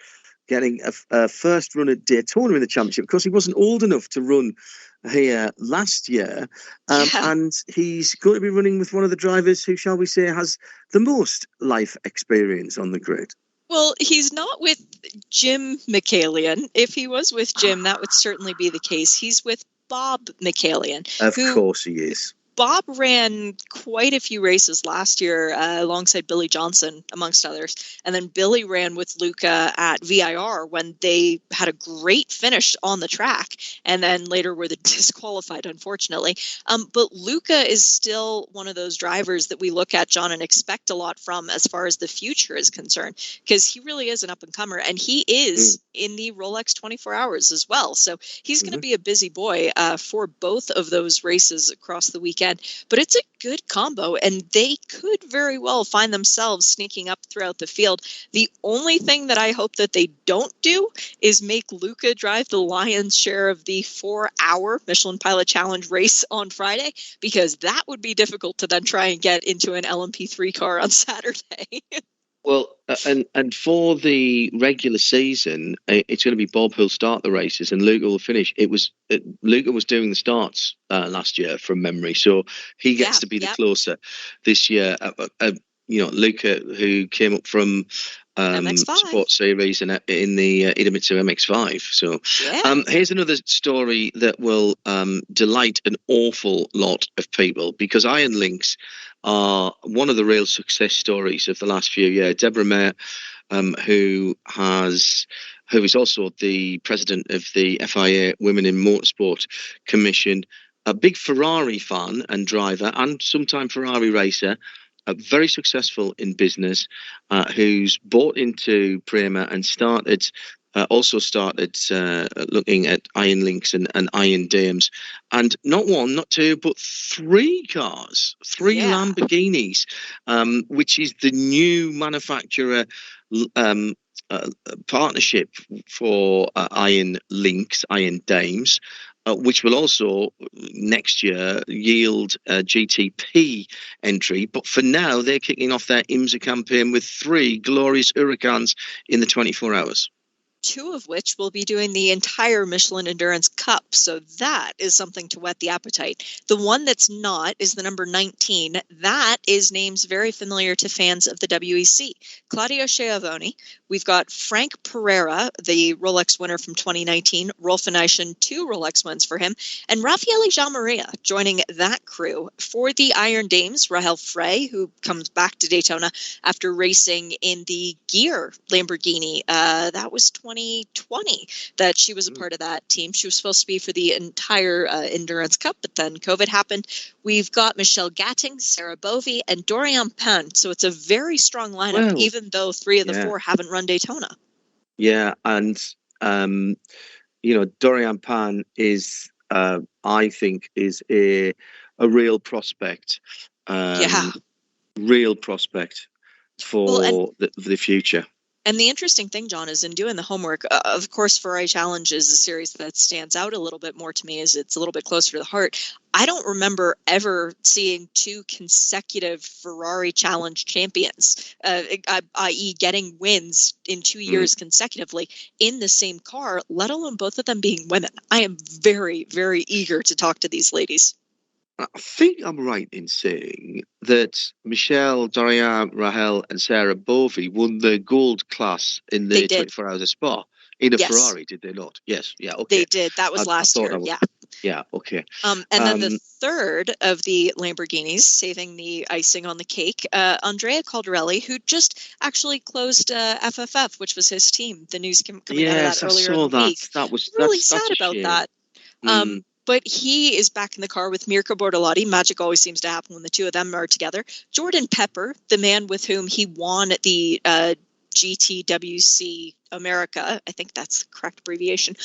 getting a first run at Daytona in the championship because he wasn't old enough to run here last year. And he's going to be running with one of the drivers who, shall we say, has the most life experience on the grid. Well, he's not with Jim Michaelian. If he was with Jim, that would certainly be the case. He's with Bob Michaelian. Of course he is. Bob ran quite a few races last year alongside Billy Johnson, amongst others. And then Billy ran with Luca at VIR when they had a great finish on the track, and then later were disqualified, unfortunately. But Luca is still one of those drivers that we look at, John, and expect a lot from as far as the future is concerned, because he really is an up-and-comer, and he is in the Rolex 24 Hours as well. So he's going to be a busy boy for both of those races across the weekend. But it's a good combo, and they could very well find themselves sneaking up throughout the field. The only thing that I hope that they don't do is make Luca drive the lion's share of the 4-hour Michelin Pilot Challenge race on Friday, because that would be difficult to then try and get into an LMP3 car on Saturday. Well, and for the regular season, it's going to be Bob who'll start the races and Luca will finish. Luca was doing the starts last year from memory, so he gets to be the closer this year. Luca, who came up from Sports Series in the Idemitsu MX-5. So here's another story that will delight an awful lot of people, because Iron Links are one of the real success stories of the last few years. Deborah Mayer, who is also the president of the FIA Women in Motorsport Commission, a big Ferrari fan and driver, and sometime Ferrari racer, very successful in business, who's bought into Prema and started looking at Iron Links and Iron Dames, and not one, not two, but three cars, three Lamborghinis, which is the new manufacturer partnership for Iron Links, Iron Dames, which will also next year yield a GTP entry. But for now, they're kicking off their IMSA campaign with 3 glorious Huracans in the 24 hours. 2 of which will be doing the entire Michelin Endurance Cup. So that is something to whet the appetite. The one that's not is the number 19. That is names very familiar to fans of the WEC. Claudio Schiavone. We've got Frank Pereira, the Rolex winner from 2019. Rolf Eischen, 2 Rolex wins for him. And Raffaele Gianmaria joining that crew. For the Iron Dames, Rahel Frey, who comes back to Daytona after racing in the Gear Lamborghini. That was 2020 that she was a part of that team. She was supposed to be for the entire Endurance Cup, but then COVID happened. We've got Michelle Gatting, Sarah Bovey, and Dorian Penn. So it's a very strong lineup, even though 3 of the 4 haven't run Daytona. Yeah, and Dorian Penn is, I think, is a real prospect. Real prospect for the future. And the interesting thing, John, is in doing the homework, of course, Ferrari Challenge is a series that stands out a little bit more to me, as it's a little bit closer to the heart. I don't remember ever seeing 2 consecutive Ferrari Challenge champions, i.e. getting wins in 2 years consecutively in the same car, let alone both of them being women. I am very, very eager to talk to these ladies. I think I'm right in saying that Michelle, Dorian, Rahel and Sarah Bovey won the gold class in the 24 Hours of Spa in a Ferrari, did they not? Yes, yeah, okay. They did. That was last year, Yeah, okay. And then the third of the Lamborghinis, saving the icing on the cake, Andrea Caldarelli, who just actually closed FFF, which was his team. The news coming out of that earlier in the week. That's really sad about that. But he is back in the car with Mirko Bortolotti. Magic always seems to happen when the two of them are together. Jordan Pepper, the man with whom he won the GTWC America, I think that's the correct abbreviation,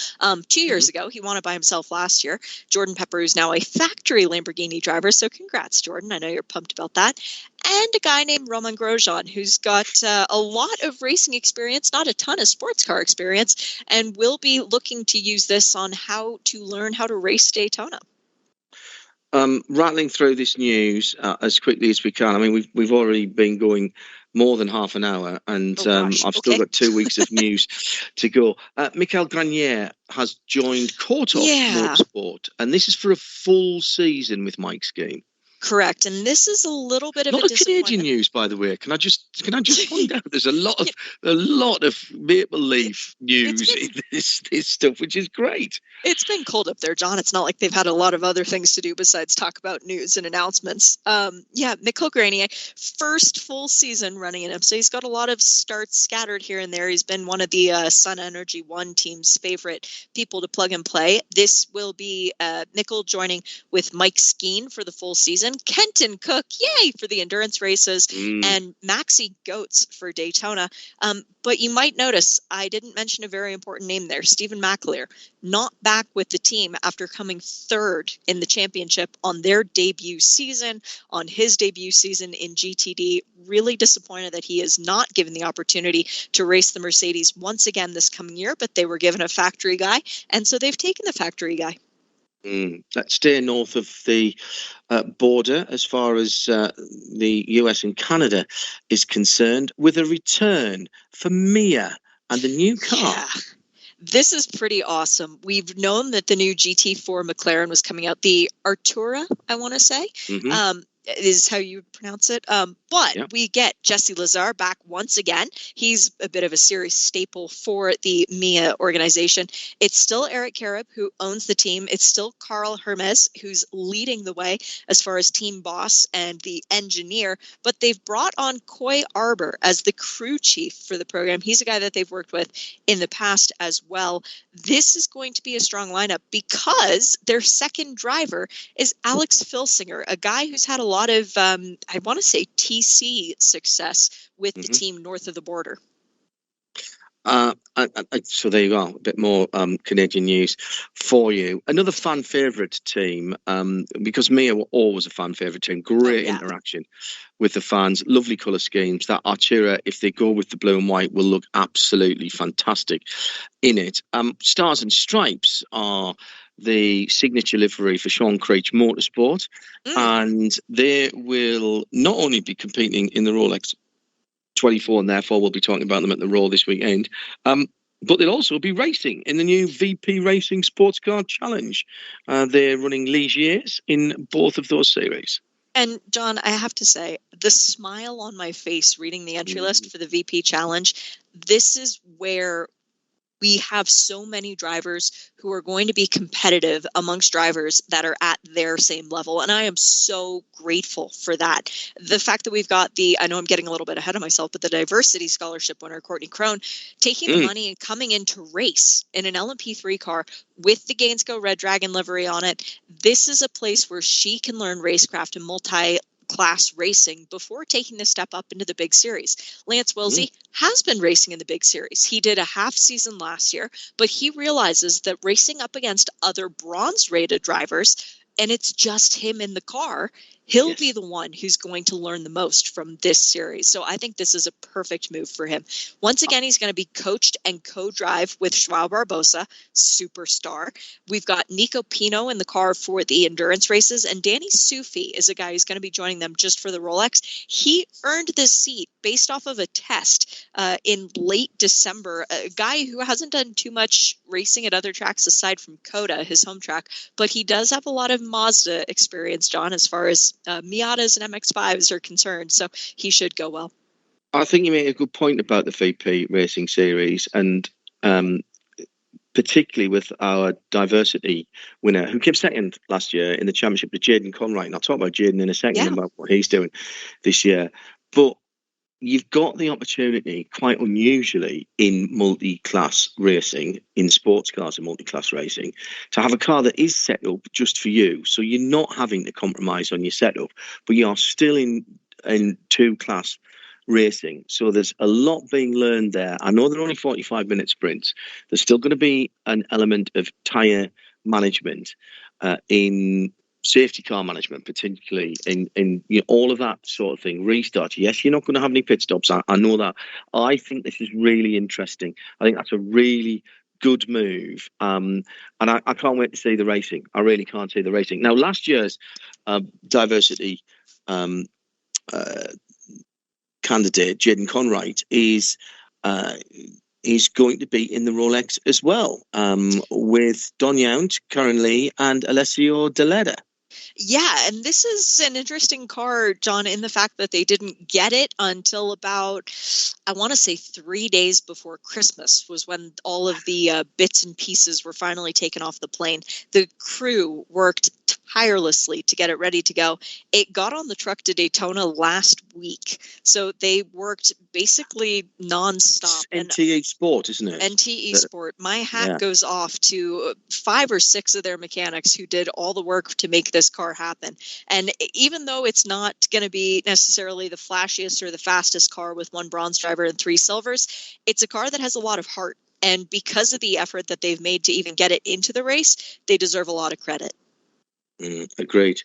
2 years ago. He won it by himself last year. Jordan Pepper is now a factory Lamborghini driver, so congrats, Jordan. I know you're pumped about that. And a guy named Roman Grosjean, who's got a lot of racing experience, not a ton of sports car experience, and will be looking to use this on how to learn how to race Daytona. Rattling through this news as quickly as we can. I mean, we've already been going more than half an hour, and I've still got 2 weeks of news to go. Michael Grenier has joined Courtois Motorsport, and this is for a full season with Mike Skeen. Correct, and this is a little bit of a Canadian news, by the way. Can I just point out there's a lot of Maple Leaf news in this stuff, which is great. It's been cold up there, John. It's not like they've had a lot of other things to do besides talk about news and announcements. Michael Grenier, first full season running in IMSA. He's got a lot of starts scattered here and there. He's been one of the Sun Energy One team's favorite people to plug and play. This will be Michael joining with Mike Skeen for the full season. Kenton Cook, yay, for the endurance races, and Maxie Goetz for Daytona. But you might notice I didn't mention a very important name there, Stephen McAleer, not back with the team after coming third in the championship on their debut season, on his debut season in GTD. Really disappointed that he is not given the opportunity to race the Mercedes once again this coming year, but they were given a factory guy, and so they've taken the factory guy. Let's stay north of the border as far as the US and Canada is concerned, with a return for Mia and the new car. Yeah. This is pretty awesome. We've known that the new GT4 McLaren was coming out, the Artura, I want to say. Is how you pronounce it. But we get Jesse Lazar back once again. He's a bit of a series staple for the MIA organization. It's still Eric Karib who owns the team. It's still Carl Hermes who's leading the way as far as team boss and the engineer. But they've brought on Coy Arbor as the crew chief for the program. He's a guy that they've worked with in the past as well. This is going to be a strong lineup because their second driver is Alex Filsinger, a guy who's had a lot of, I want to say, TC success with the team north of the border. So there you go, a bit more Canadian news for you. Another fan favourite team, because Mia were always a fan favourite team. Great interaction with the fans, lovely colour schemes. That Artura, if they go with the blue and white, will look absolutely fantastic in it. Stars and Stripes are the signature livery for Sean Creech Motorsport, and they will not only be competing in the Rolex 24, and therefore we'll be talking about them at the Raw this weekend, but they'll also be racing in the new VP Racing Sports Car Challenge. They're running Ligiers in both of those series. And John, I have to say, the smile on my face reading the entry list for the VP Challenge, this is where we have so many drivers who are going to be competitive amongst drivers that are at their same level. And I am so grateful for that. The fact that we've got I know I'm getting a little bit ahead of myself, but the diversity scholarship winner, Courtney Crone, taking the money and coming in to race in an LMP3 car with the Gainsco Red Dragon livery on it. This is a place where she can learn racecraft and multi-class racing before taking the step up into the big series. Lance Wilsey has been racing in the big series. He did a half season last year, but he realizes that racing up against other bronze rated drivers, and it's just him in the car, he'll be the one who's going to learn the most from this series. So I think this is a perfect move for him. Once again, he's going to be coached and co-drive with Joao Barbosa, superstar. We've got Nico Pino in the car for the endurance races, and Danny Sufi is a guy who's going to be joining them just for the Rolex. He earned this seat based off of a test in late December, a guy who hasn't done too much racing at other tracks aside from COTA, his home track, but he does have a lot of Mazda experience, John, as far as Miatas and MX-5s are concerned, so he should go well. I think you made a good point about the VP Racing Series, and particularly with our diversity winner, who came second last year in the championship, to Jaden Conwright. And I'll talk about Jaden in a second Yeah. about what he's doing this year. But you've got the opportunity, quite unusually, in multi-class racing, in sports cars and multi-class racing, to have a car that is set up just for you. So you're not having to compromise on your setup, but you are still in two-class racing. So there's a lot being learned there. I know they're only 45-minute sprints. There's still going to be an element of tyre management in safety car management, particularly in all of that sort of thing. Restart. Yes, you're not going to have any pit stops. I know that. I think this is really interesting. I think that's a really good move. And I can't wait to see the racing. I really can't see the racing. Now, last year's diversity candidate, Jaden Conwright, is going to be in the Rolex as well, with Don Yount, Karen Lee, and Alessio Deleda. Yeah, and this is an interesting car, John, in the fact that they didn't get it until about, I want to say 3 days before Christmas was when all of the bits and pieces were finally taken off the plane. The crew worked tirelessly to get it ready to go. It got on the truck to Daytona last week. So they worked basically nonstop. NTE Sport, isn't it? NTE Sport. My hat goes off to 5 or 6 of their mechanics who did all the work to make this car happen. And even though it's not going to be necessarily the flashiest or the fastest car with 1 bronze driver and 3 silvers, it's a car that has a lot of heart. And because of the effort that they've made to even get it into the race, they deserve a lot of credit. Agreed.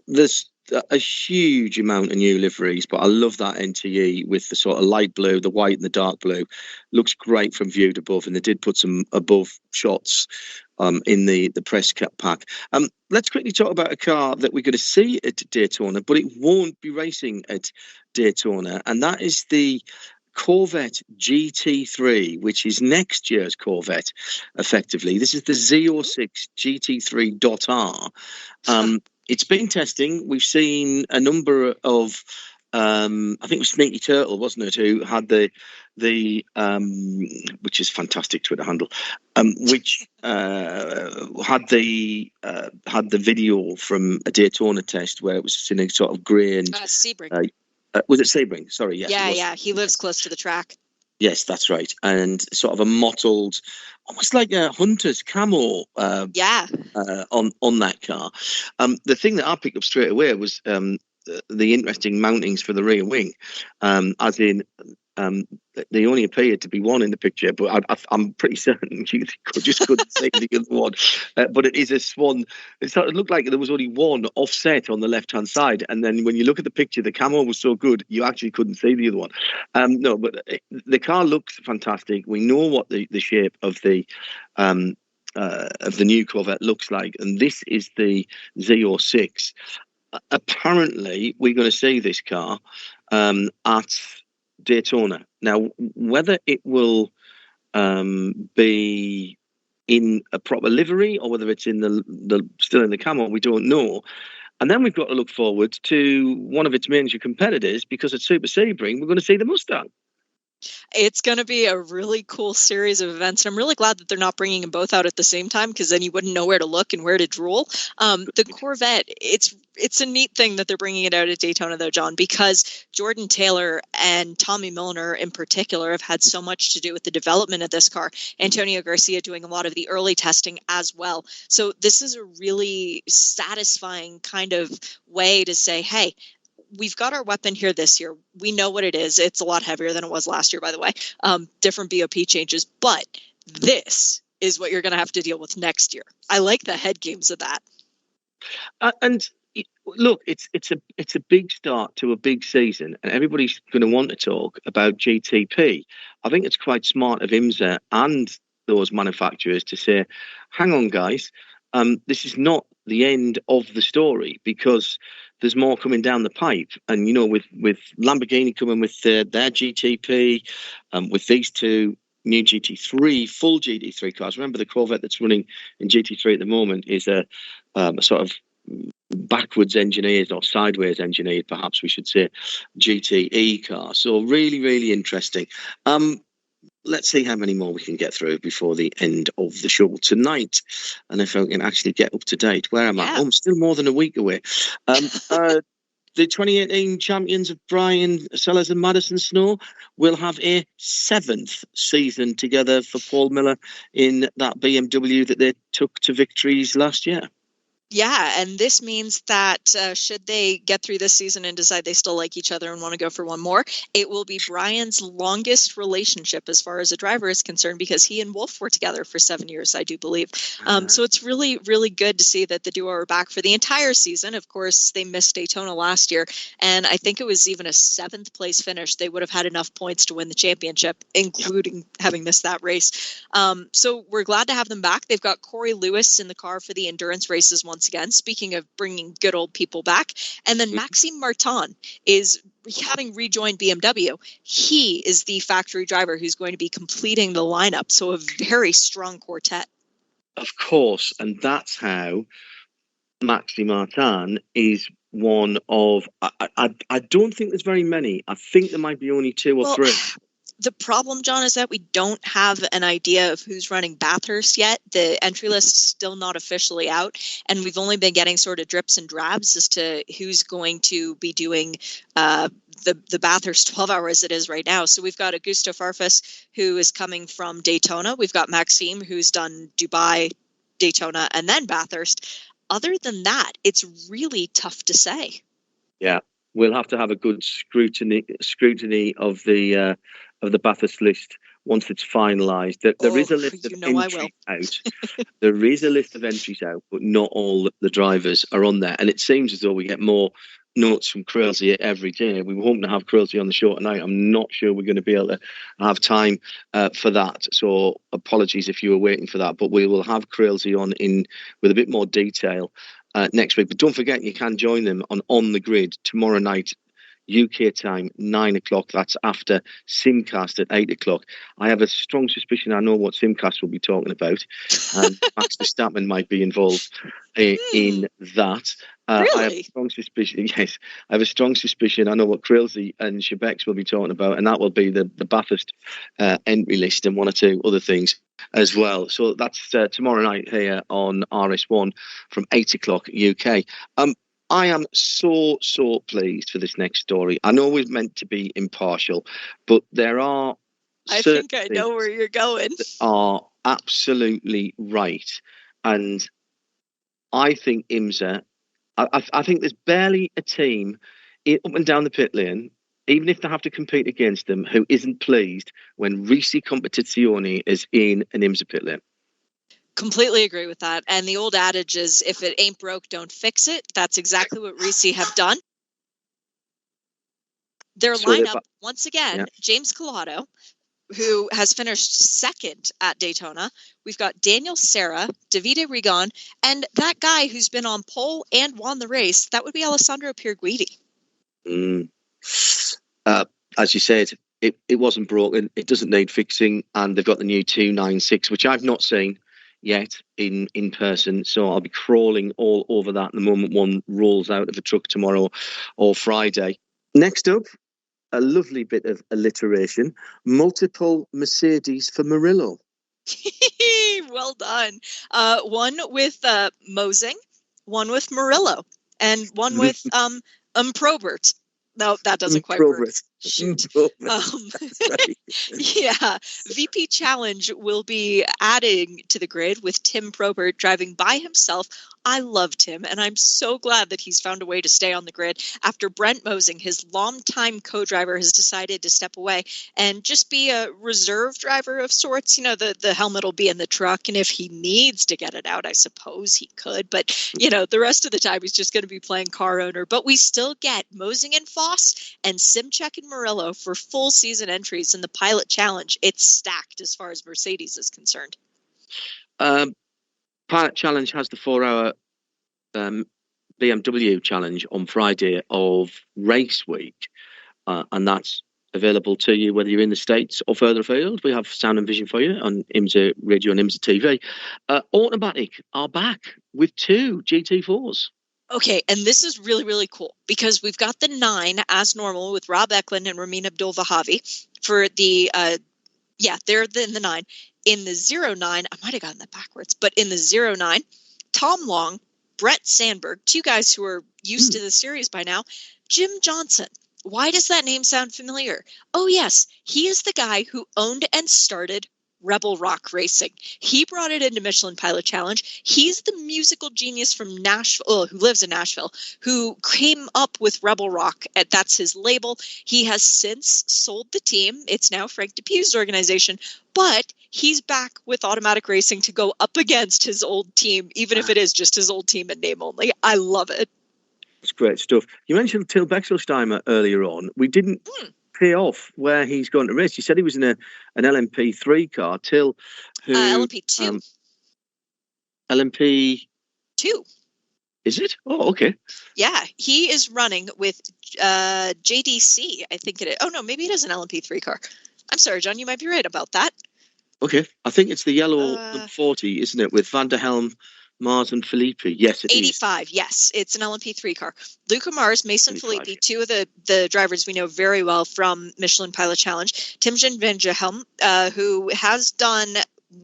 There's a huge amount of new liveries, but I love that NTE with the sort of light blue, the white and the dark blue. Looks great from viewed above, and they did put some above shots in the press pack. Let's quickly talk about a car that we're going to see at Daytona, but it won't be racing at Daytona, and that is the Corvette GT3, which is next year's Corvette, effectively. This is the Z06 GT3.R. It's been testing. We've seen a number of, I think it was Sneaky Turtle, wasn't it, who had the which is fantastic Twitter handle, which had the video from a Daytona test where it was in a sort of grey and Sebring. Was it Sebring? Sorry, yes. Yeah. He lives close to the track. Yes, that's right. And sort of a mottled, almost like a hunter's camo on that car. The thing that I picked up straight away was the interesting mountings for the rear wing, as in they only appeared to be one in the picture, but I'm pretty certain you just couldn't see the other one. But it is a Swan. It sort of looked like there was only one offset on the left-hand side, and then when you look at the picture, the camo was so good you actually couldn't see the other one. No, but the car looks fantastic. We know what the shape of the new Corvette looks like, and this is the Z06. Apparently, we're going to see this car at Daytona. Now, whether it will be in a proper livery or whether it's in the still in the camo, we don't know. And then we've got to look forward to one of its major competitors, because at Super Sebring, we're going to see the Mustang. It's going to be a really cool series of events. And I'm really glad that they're not bringing them both out at the same time, because then you wouldn't know where to look and where to drool. The Corvette, it's a neat thing that they're bringing it out at Daytona, though, John, because Jordan Taylor and Tommy Milner in particular have had so much to do with the development of this car. Antonio Garcia doing a lot of the early testing as well. So this is a really satisfying kind of way to say, hey, we've got our weapon here this year. We know what it is. It's a lot heavier than it was last year, by the way. Different BOP changes, but this is what you're going to have to deal with next year. I like the head games of that. And look, it's a big start to a big season, and everybody's going to want to talk about GTP. I think it's quite smart of IMSA and those manufacturers to say, hang on, guys, this is not the end of the story, because there's more coming down the pipe. And, you know, with Lamborghini coming with their GTP, with these two new full GT3 cars. Remember, the Corvette that's running in GT3 at the moment is a sort of backwards engineered, or sideways engineered, perhaps we should say, GTE car. So really, really interesting. let's see how many more we can get through before the end of the show tonight. And if I can actually get up to date. Where am I? Oh, I'm still more than a week away. The 2018 champions of Brian Sellers and Madison Snow will have a 7th season together for Paul Miller in that BMW that they took to victories last year. Yeah, and this means that should they get through this season and decide they still like each other and want to go for one more, it will be Brian's longest relationship as far as a driver is concerned, because he and Wolf were together for 7 years, I do believe. So it's really, really good to see that the duo are back for the entire season. Of course, they missed Daytona last year, and I think it was even a 7th place finish. They would have had enough points to win the championship, including having missed that race. So we're glad to have them back. They've got Corey Lewis in the car for the endurance races once again, speaking of bringing good old people back. And then Maxime Martin is having rejoined BMW. He is the factory driver who's going to be completing the lineup. So a very strong quartet. Of course. And that's how Maxime Martin is one of, I don't think there's very many. I think there might be only 2 or 3. The problem, John, is that we don't have an idea of who's running Bathurst yet. The entry list's still not officially out, and we've only been getting sort of drips and drabs as to who's going to be doing the Bathurst 12-hour as it is right now. So we've got Augusto Farfus, who is coming from Daytona. We've got Maxime, who's done Dubai, Daytona, and then Bathurst. Other than that, it's really tough to say. Yeah, we'll have to have a good scrutiny of the Bathurst list once it's finalised. There is a list of entries out. There is a list of entries out, but not all the drivers are on there. And it seems as though we get more notes from Crailsey every day. We were hoping to have Crailsey on the show tonight. I'm not sure we're going to be able to have time for that. So apologies if you were waiting for that. But we will have Crailsey on in with a bit more detail next week. But don't forget, you can join them on the Grid tomorrow night, UK time, 9 o'clock. That's after Simcast at 8 o'clock. I have a strong suspicion I know what Simcast will be talking about. Max Verstappen might be involved in that. Really? I have a strong suspicion. Yes, I have a strong suspicion. I know what Crailsey and Shebex will be talking about, and that will be the Bathurst entry list and 1 or 2 other things as well. So that's tomorrow night here on RS1 from 8 o'clock UK. I am so pleased for this next story. I know we're meant to be impartial, but there are I think I know where you're going. Are absolutely right. And I think IMSA, I think there's barely a team up and down the pit lane, even if they have to compete against them, who isn't pleased when Risi Competizione is in an IMSA pit lane. Completely agree with that. And the old adage is, if it ain't broke, don't fix it. That's exactly what Risi have done. Their lineup, once again, James Collado, who has finished 2nd at Daytona. We've got Daniel Serra, Davide Rigon, and that guy who's been on pole and won the race, that would be Alessandro Pierguidi. As you said, it wasn't broken. It doesn't need fixing. And they've got the new 296, which I've not seen yet in person, so I'll be crawling all over that the moment one rolls out of a truck tomorrow or Friday. Next up, a lovely bit of alliteration: multiple Mercedes for Murillo. Well done. One with Mosing, one with Murillo, and one with Probert. No, that doesn't quite work. Shoot. Yeah. VP Challenge will be adding to the grid with Tim Probert driving by himself. I loved him, and I'm so glad that he's found a way to stay on the grid after Brent Mosing, his longtime co-driver, has decided to step away and just be a reserve driver of sorts. You know, the helmet will be in the truck, and if he needs to get it out, I suppose he could. But, you know, the rest of the time he's just going to be playing car owner. But we still get Mosing and Foss and Simchek and Murillo for full season entries in the Pilot Challenge. It's stacked as far as Mercedes is concerned. Pilot Challenge has the 4-hour BMW Challenge on Friday of race week, and that's available to you whether you're in the States or further afield. We have sound and vision for you on IMSA Radio and IMSA TV. Automatic are back with 2 GT4s. Okay, and this is really, really cool because we've got the 9 as normal with Rob Eklund and Ramin Abdul-Vahavi for the Yeah, they're in the 9. In the 09, I might have gotten that backwards, but in the 09, Tom Long, Brett Sandberg, two guys who are used to the series by now, Jim Johnson. Why does that name sound familiar? Oh, yes, he is the guy who owned and started Rebel Rock Racing. He brought it into Michelin Pilot Challenge. He's the musical genius from Nashville, who lives in Nashville, who came up with Rebel Rock. That's his label. He has since sold the team. It's now Frank Depu's organization, but he's back with Automatic Racing to go up against his old team, even if it is just his old team in name only. I love it. It's great stuff. You mentioned Till Bexelsteimer earlier on. We didn't pay off where he's going to race. You said he was in an LMP3 car. Till, who LMP2. LMP2. Is it? Oh, okay. Yeah, he is running with JDC, I think it is. Oh, no, maybe it is an LMP3 car. I'm sorry, John, you might be right about that. Okay, I think it's the yellow 40, isn't it, with Van der Helm, Mars and Filippi. Yes, it 85, is. yes. It's an LMP3 car. Luca Mars, Mason 85, Filippi, two of the drivers we know very well from Michelin Pilot Challenge. Timjan van Gehelm, who has done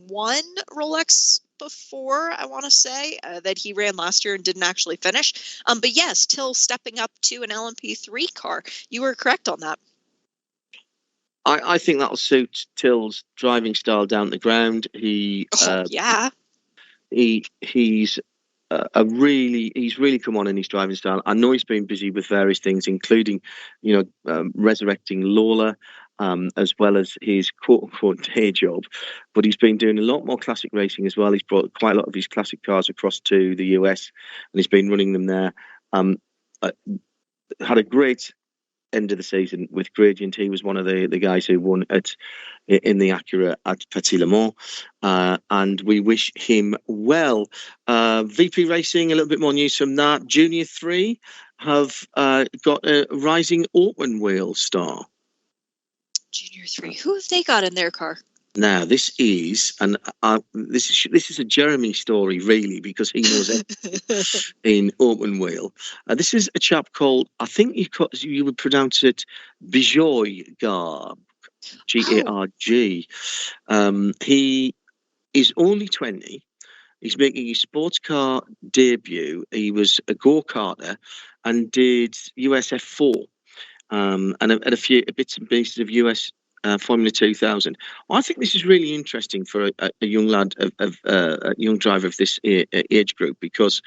one Rolex before, I want to say, that he ran last year and didn't actually finish. But yes, Till stepping up to an LMP3 car. You were correct on that. I think that'll suit Till's driving style down the ground. Yeah. He's really come on in his driving style. I know he's been busy with various things, including, resurrecting Lola, as well as his quote-unquote day job. But he's been doing a lot more classic racing as well. He's brought quite a lot of his classic cars across to the US, and he's been running them there. Had a great end of the season with Gradient. He was one of the guys who won in the Acura at Petit Le Mans, and we wish him well. VP Racing, a little bit more news from that. Junior 3 have got a rising open wheel star. Junior 3, who have they got in their car? Now, this is this is a Jeremy story, really, because he knows everything in open wheel. This is a chap called, I think you would pronounce it Bijoy Garg, Garg. He is only 20. He's making his sports car debut. He was a go-karter and did USF4 and a few bits and pieces of US Formula 2000. I think this is really interesting for a young lad, a young driver of this age group, because,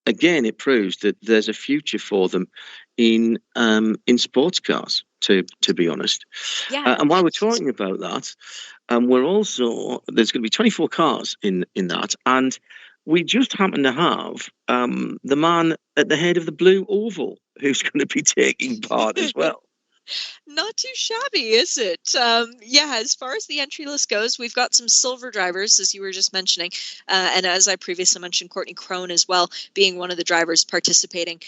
again, it proves that there's a future for them in sports cars. To be honest, yeah. And while we're talking about that, there's going to be 24 cars in that, and we just happen to have the man at the head of the Blue Oval who's going to be taking part as well. Not too shabby, is it? As far as the entry list goes, we've got some silver drivers, as you were just mentioning. And as I previously mentioned, Courtney Crone as well, being one of the drivers participating.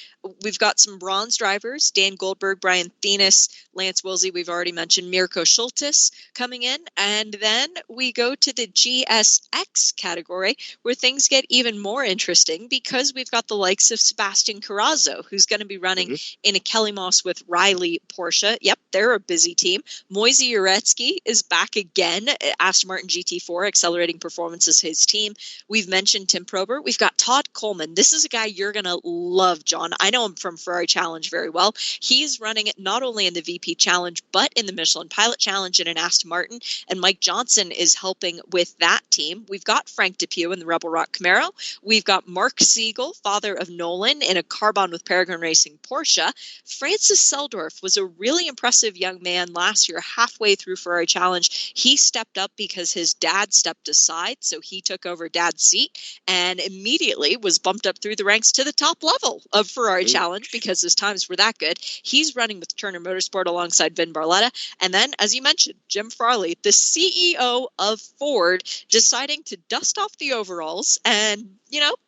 We've got some bronze drivers, Dan Goldberg, Brian Thenis, Lance Wilsey, we've already mentioned, Mirko Schultes coming in. And then we go to the GSX category, where things get even more interesting, because we've got the likes of Sebastian Carrazzo, who's going to be running in a Kelly Moss with Riley Porsche. Yep, they're a busy team. Moise Uretsky is back again. Aston Martin GT4, Accelerating Performance is his team. We've mentioned Tim Probert. We've got Todd Coleman. This is a guy you're going to love, John. I know him from Ferrari Challenge very well. He's running it not only in the VP Challenge, but in the Michelin Pilot Challenge and in Aston Martin. And Mike Johnson is helping with that team. We've got Frank Depew in the Rebel Rock Camaro. We've got Mark Siegel, father of Nolan, in a Carbon with Peregrine Racing Porsche. Francis Seldorf was a really impressive young man last year, halfway through Ferrari Challenge. He stepped up because his dad stepped aside, so he took over dad's seat and immediately was bumped up through the ranks to the top level of Ferrari Challenge because his times were that good. He's running with Turner Motorsport alongside Vin Barletta. And then, as you mentioned, Jim Farley, the CEO of Ford, deciding to dust off the overalls and,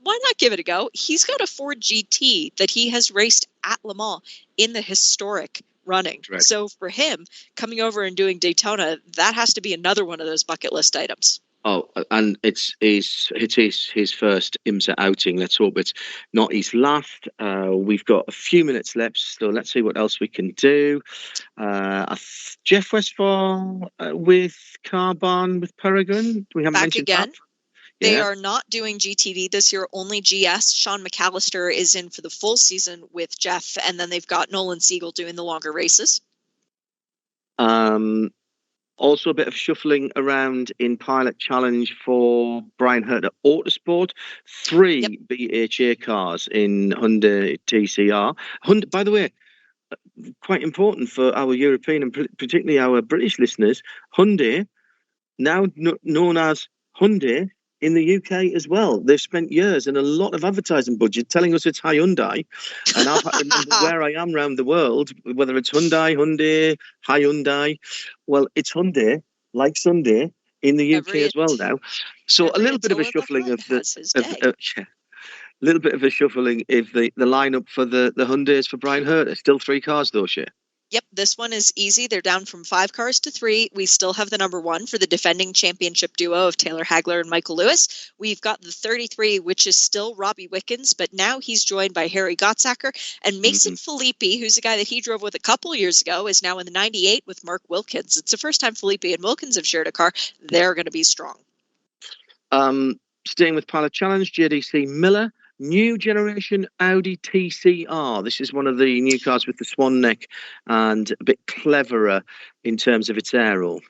why not give it a go? He's got a Ford GT that he has raced at Le Mans in the historic running. Right. So for him, coming over and doing Daytona, that has to be another one of those bucket list items. Oh, and it's his first IMSA outing. Let's hope it's not his last. We've got a few minutes left, so let's see what else we can do. Jeff Westphal with Carbon with Peregrine. We haven't Back mentioned again. that. They are not doing GTD this year, only GS. Sean McAllister is in for the full season with Jeff, and then they've got Nolan Siegel doing the longer races. Also a bit of shuffling around in Pilot Challenge for Brian Hurt at Autosport. 3 BHA cars in Hyundai TCR. Hyundai, by the way, quite important for our European and particularly our British listeners, Hyundai, now known as Hyundai in the UK as well. They've spent years and a lot of advertising budget telling us it's Hyundai. And I've had to remember where I am around the world, whether it's Hyundai, Hyundai. Well, it's Hyundai, like Sunday, in the UK as well now. So a little bit of a shuffling of little bit of a shuffling of the lineup for the Hyundais for Brian Hurt. It's still 3 cars though, Shea. Yep, this one is easy. They're down from 5 cars to 3. We still have the number 1 for the defending championship duo of Taylor Hagler and Michael Lewis. We've got the 33, which is still Robbie Wickens, but now he's joined by Harry Gottsacker. And Mason Filippi, who's a guy that he drove with a couple years ago, is now in the 98 with Mark Wilkins. It's the first time Filippi and Wilkins have shared a car. They're going to be strong. Staying with Pilot Challenge, JDC Miller. New generation Audi TCR. This is one of the new cars with the swan neck and a bit cleverer in terms of its aero.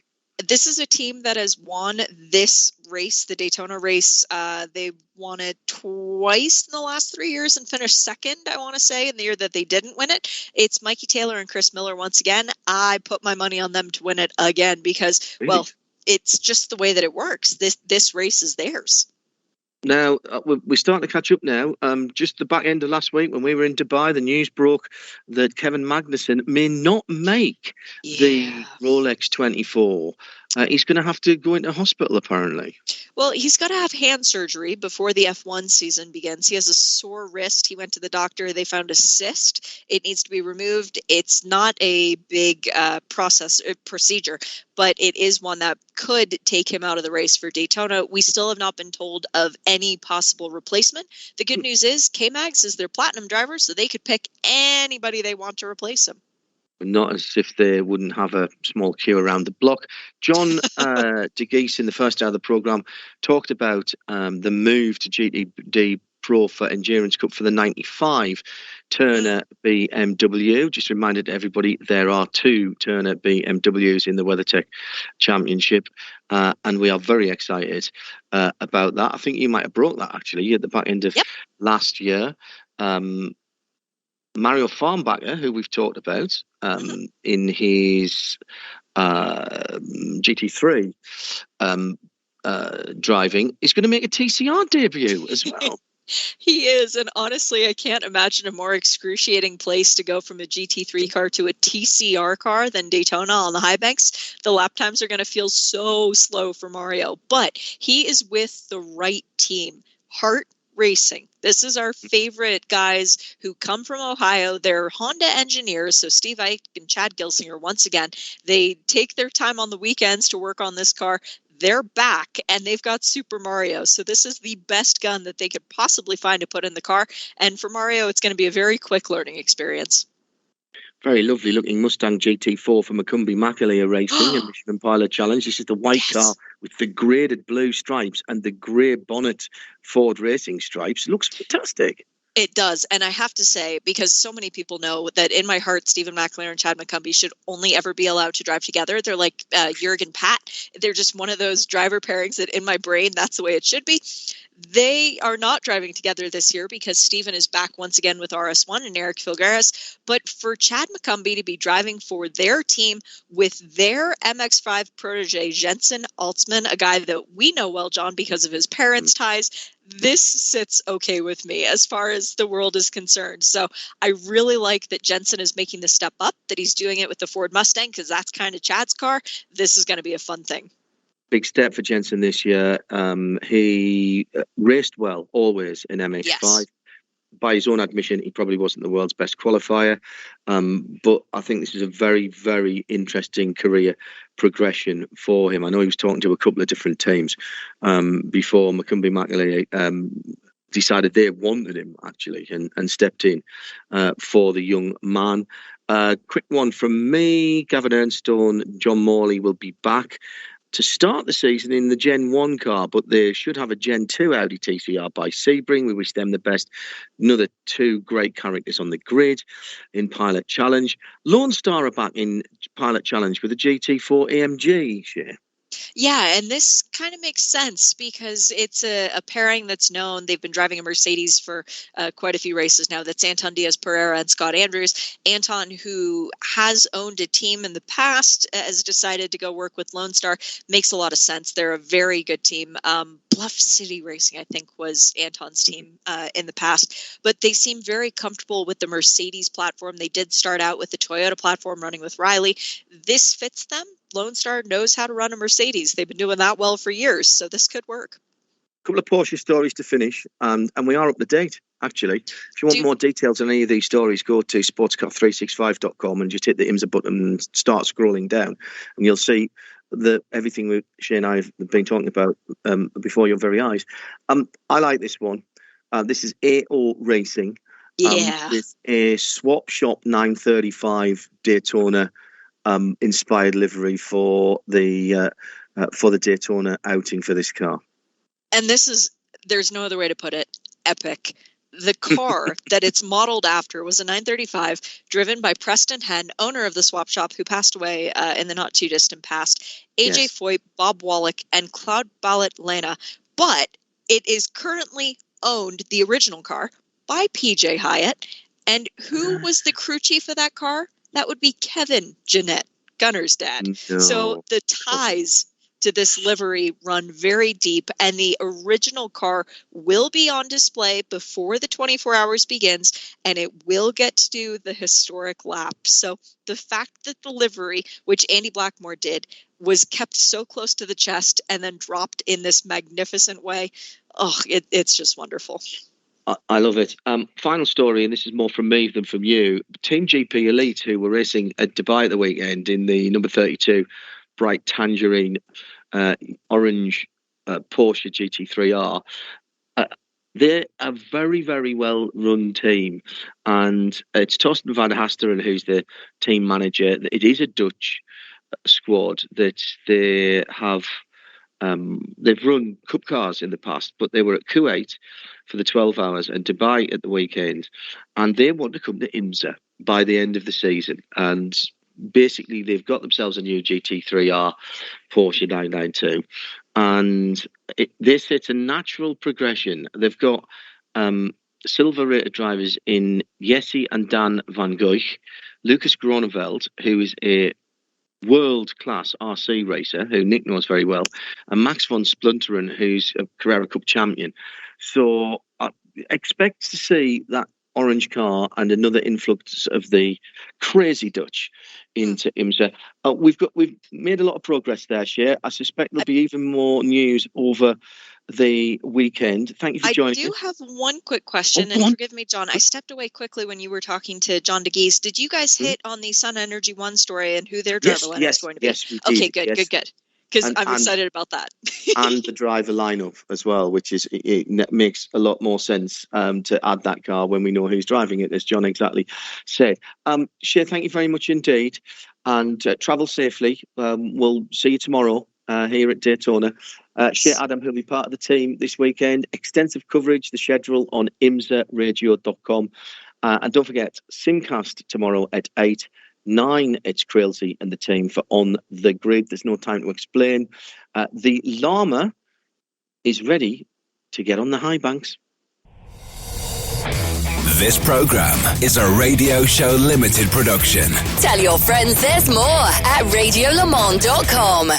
This is a team that has won this race, the Daytona race. They won it twice in the last 3 years and finished second, I want to say, in the year that they didn't win it. It's Mikey Taylor and Chris Miller once again. I put my money on them to win it again because, well, it's just the way that it works. This race is theirs. Now, we're starting to catch up now. Just the back end of last week when we were in Dubai, the news broke that Kevin Magnussen may not make the Rolex 24. He's going to have to go into hospital, apparently. Well, he's got to have hand surgery before the F1 season begins. He has a sore wrist. He went to the doctor. They found a cyst. It needs to be removed. It's not a big procedure, but it is one that could take him out of the race for Daytona. We still have not been told of any possible replacement. The good news is K-Mags is their platinum driver, so they could pick anybody they want to replace him. Not as if they wouldn't have a small queue around the block. John de Geese in the first hour of the programme talked about the move to GTD Pro for Endurance Cup for the 95 Turner BMW. Just reminded everybody there are 2 Turner BMWs in the WeatherTech Championship, and we are very excited about that. I think you might have brought that actually at the back end of last year. Mario Farnbacher, who we've talked about in his GT3 driving, is going to make a TCR debut as well. He is, and honestly, I can't imagine a more excruciating place to go from a GT3 car to a TCR car than Daytona on the high banks. The lap times are going to feel so slow for Mario, but he is with the right team. Hart Racing. This is our favorite guys who come from Ohio. They're Honda engineers. So Steve Ike and Chad Gilsinger, once again, they take their time on the weekends to work on this car. They're back and they've got Super Mario. So this is the best gun that they could possibly find to put in the car. And for Mario, it's going to be a very quick learning experience. Very lovely looking Mustang GT4 from Macumbi Macalia Racing and Michelin Pilot Challenge. This is the white car with the graded blue stripes and the grey bonnet Ford Racing stripes. It looks fantastic. It does. And I have to say, because so many people know that in my heart, Stephen McLaren and Chad McCumbee should only ever be allowed to drive together. They're like Jürgen Pat. They're just one of those driver pairings that in my brain, that's the way it should be. They are not driving together this year because Stephen is back once again with RS1 and Eric Filgares. But for Chad McCumbee to be driving for their team with their MX-5 protege, Jensen Altsman, a guy that we know well, John, because of his parents' ties, this sits okay with me as far as the world is concerned. So I really like that Jensen is making the step up, that he's doing it with the Ford Mustang because that's kind of Chad's car. This is going to be a fun thing. Big step for Jensen this year. He raced well always in MX5. Yes. by his own admission, he probably wasn't the world's best qualifier. But I think this is a very, very interesting career progression for him. I know he was talking to a couple of different teams before Macumbi Makile decided they wanted him, actually, and stepped in for the young man. Quick one from me. Gavin Ernstone, John Morley will be back to start the season in the Gen 1 car, but they should have a Gen 2 Audi TCR by Sebring. We wish them the best. Another two great characters on the grid in Pilot Challenge. Lone Star are back in Pilot Challenge with a GT4 AMG, Shea. Yeah, and this kind of makes sense because it's a pairing that's known. They've been driving a Mercedes for quite a few races now. That's Anton Diaz-Pereira and Scott Andrews. Anton, who has owned a team in the past, has decided to go work with Lone Star. Makes a lot of sense. They're a very good team. Bluff City Racing, I think, was Anton's team in the past. But they seem very comfortable with the Mercedes platform. They did start out with the Toyota platform running with Riley. This fits them. Lone Star knows how to run a Mercedes. They've been doing that well for years, so this could work. A couple of Porsche stories to finish, and we are up to date, actually. If you want more details on any of these stories, go to sportscar365.com and just hit the IMSA button and start scrolling down, and you'll see everything Shea and I have been talking about before your very eyes. I like this one. This is AO Racing. Yeah. With a swap shop 935 Daytona inspired livery for the Daytona outing for this car. And there's no other way to put it, epic. The car that it's modeled after was a 935 driven by Preston Henn, owner of the swap shop, who passed away in the not too distant past, AJ Foyt, Bob Wallach, and Cloud Ballet Lana. But it is currently owned, the original car, by PJ Hyatt. And who was the crew chief of that car? That would be Kevin Jeanette, Gunner's dad. No. So the ties to this livery run very deep, and the original car will be on display before the 24 hours begins, and it will get to do the historic lap. So the fact that the livery, which Andy Blackmore did, was kept so close to the chest and then dropped in this magnificent way, it's just wonderful. I love it. Final story, and this is more from me than from you. Team GP Elite, who were racing at Dubai at the weekend in the number 32 bright tangerine orange Porsche GT3R, they're a very, very well-run team. And it's Torsten van Hasteren who's the team manager. It is a Dutch squad that they have... they've run Cup cars in the past, but they were at Kuwait for the 12 hours and Dubai at the weekend, and they want to come to IMSA by the end of the season. And basically, they've got themselves a new GT3R Porsche 992, and they say it's a natural progression. They've got silver-rated drivers in Jesse and Dan van Goich, Lucas Groneveld, who is a world-class RC racer, who Nick knows very well, and Max von Splunteren, who's a Carrera Cup champion. So I expect to see that orange car and another influx of the crazy Dutch into IMSA. We've made a lot of progress there, Shea. I suspect there'll be even more news over the weekend. Thank you for joining us. I do have one quick question, and forgive me, John. I stepped away quickly when you were talking to John DeGeese. Did you guys hit on the Sun Energy One story and who their driver lineup is going to be? Yes, we did. Okay, good. Because I'm excited about that. And the driver lineup as well, which is it makes a lot more sense to add that car when we know who's driving it, as John exactly said. Shea, thank you very much indeed, and travel safely. We'll see you tomorrow here at Daytona. Shea Adam, who'll be part of the team this weekend. Extensive coverage, the schedule on imsaradio.com. And don't forget, Simcast tomorrow at 8. 9, it's Crailsey and the team for On the Grid. There's no time to explain. The llama is ready to get on the high banks. This program is a Radio Show Limited production. Tell your friends there's more at RadioLeMans.com.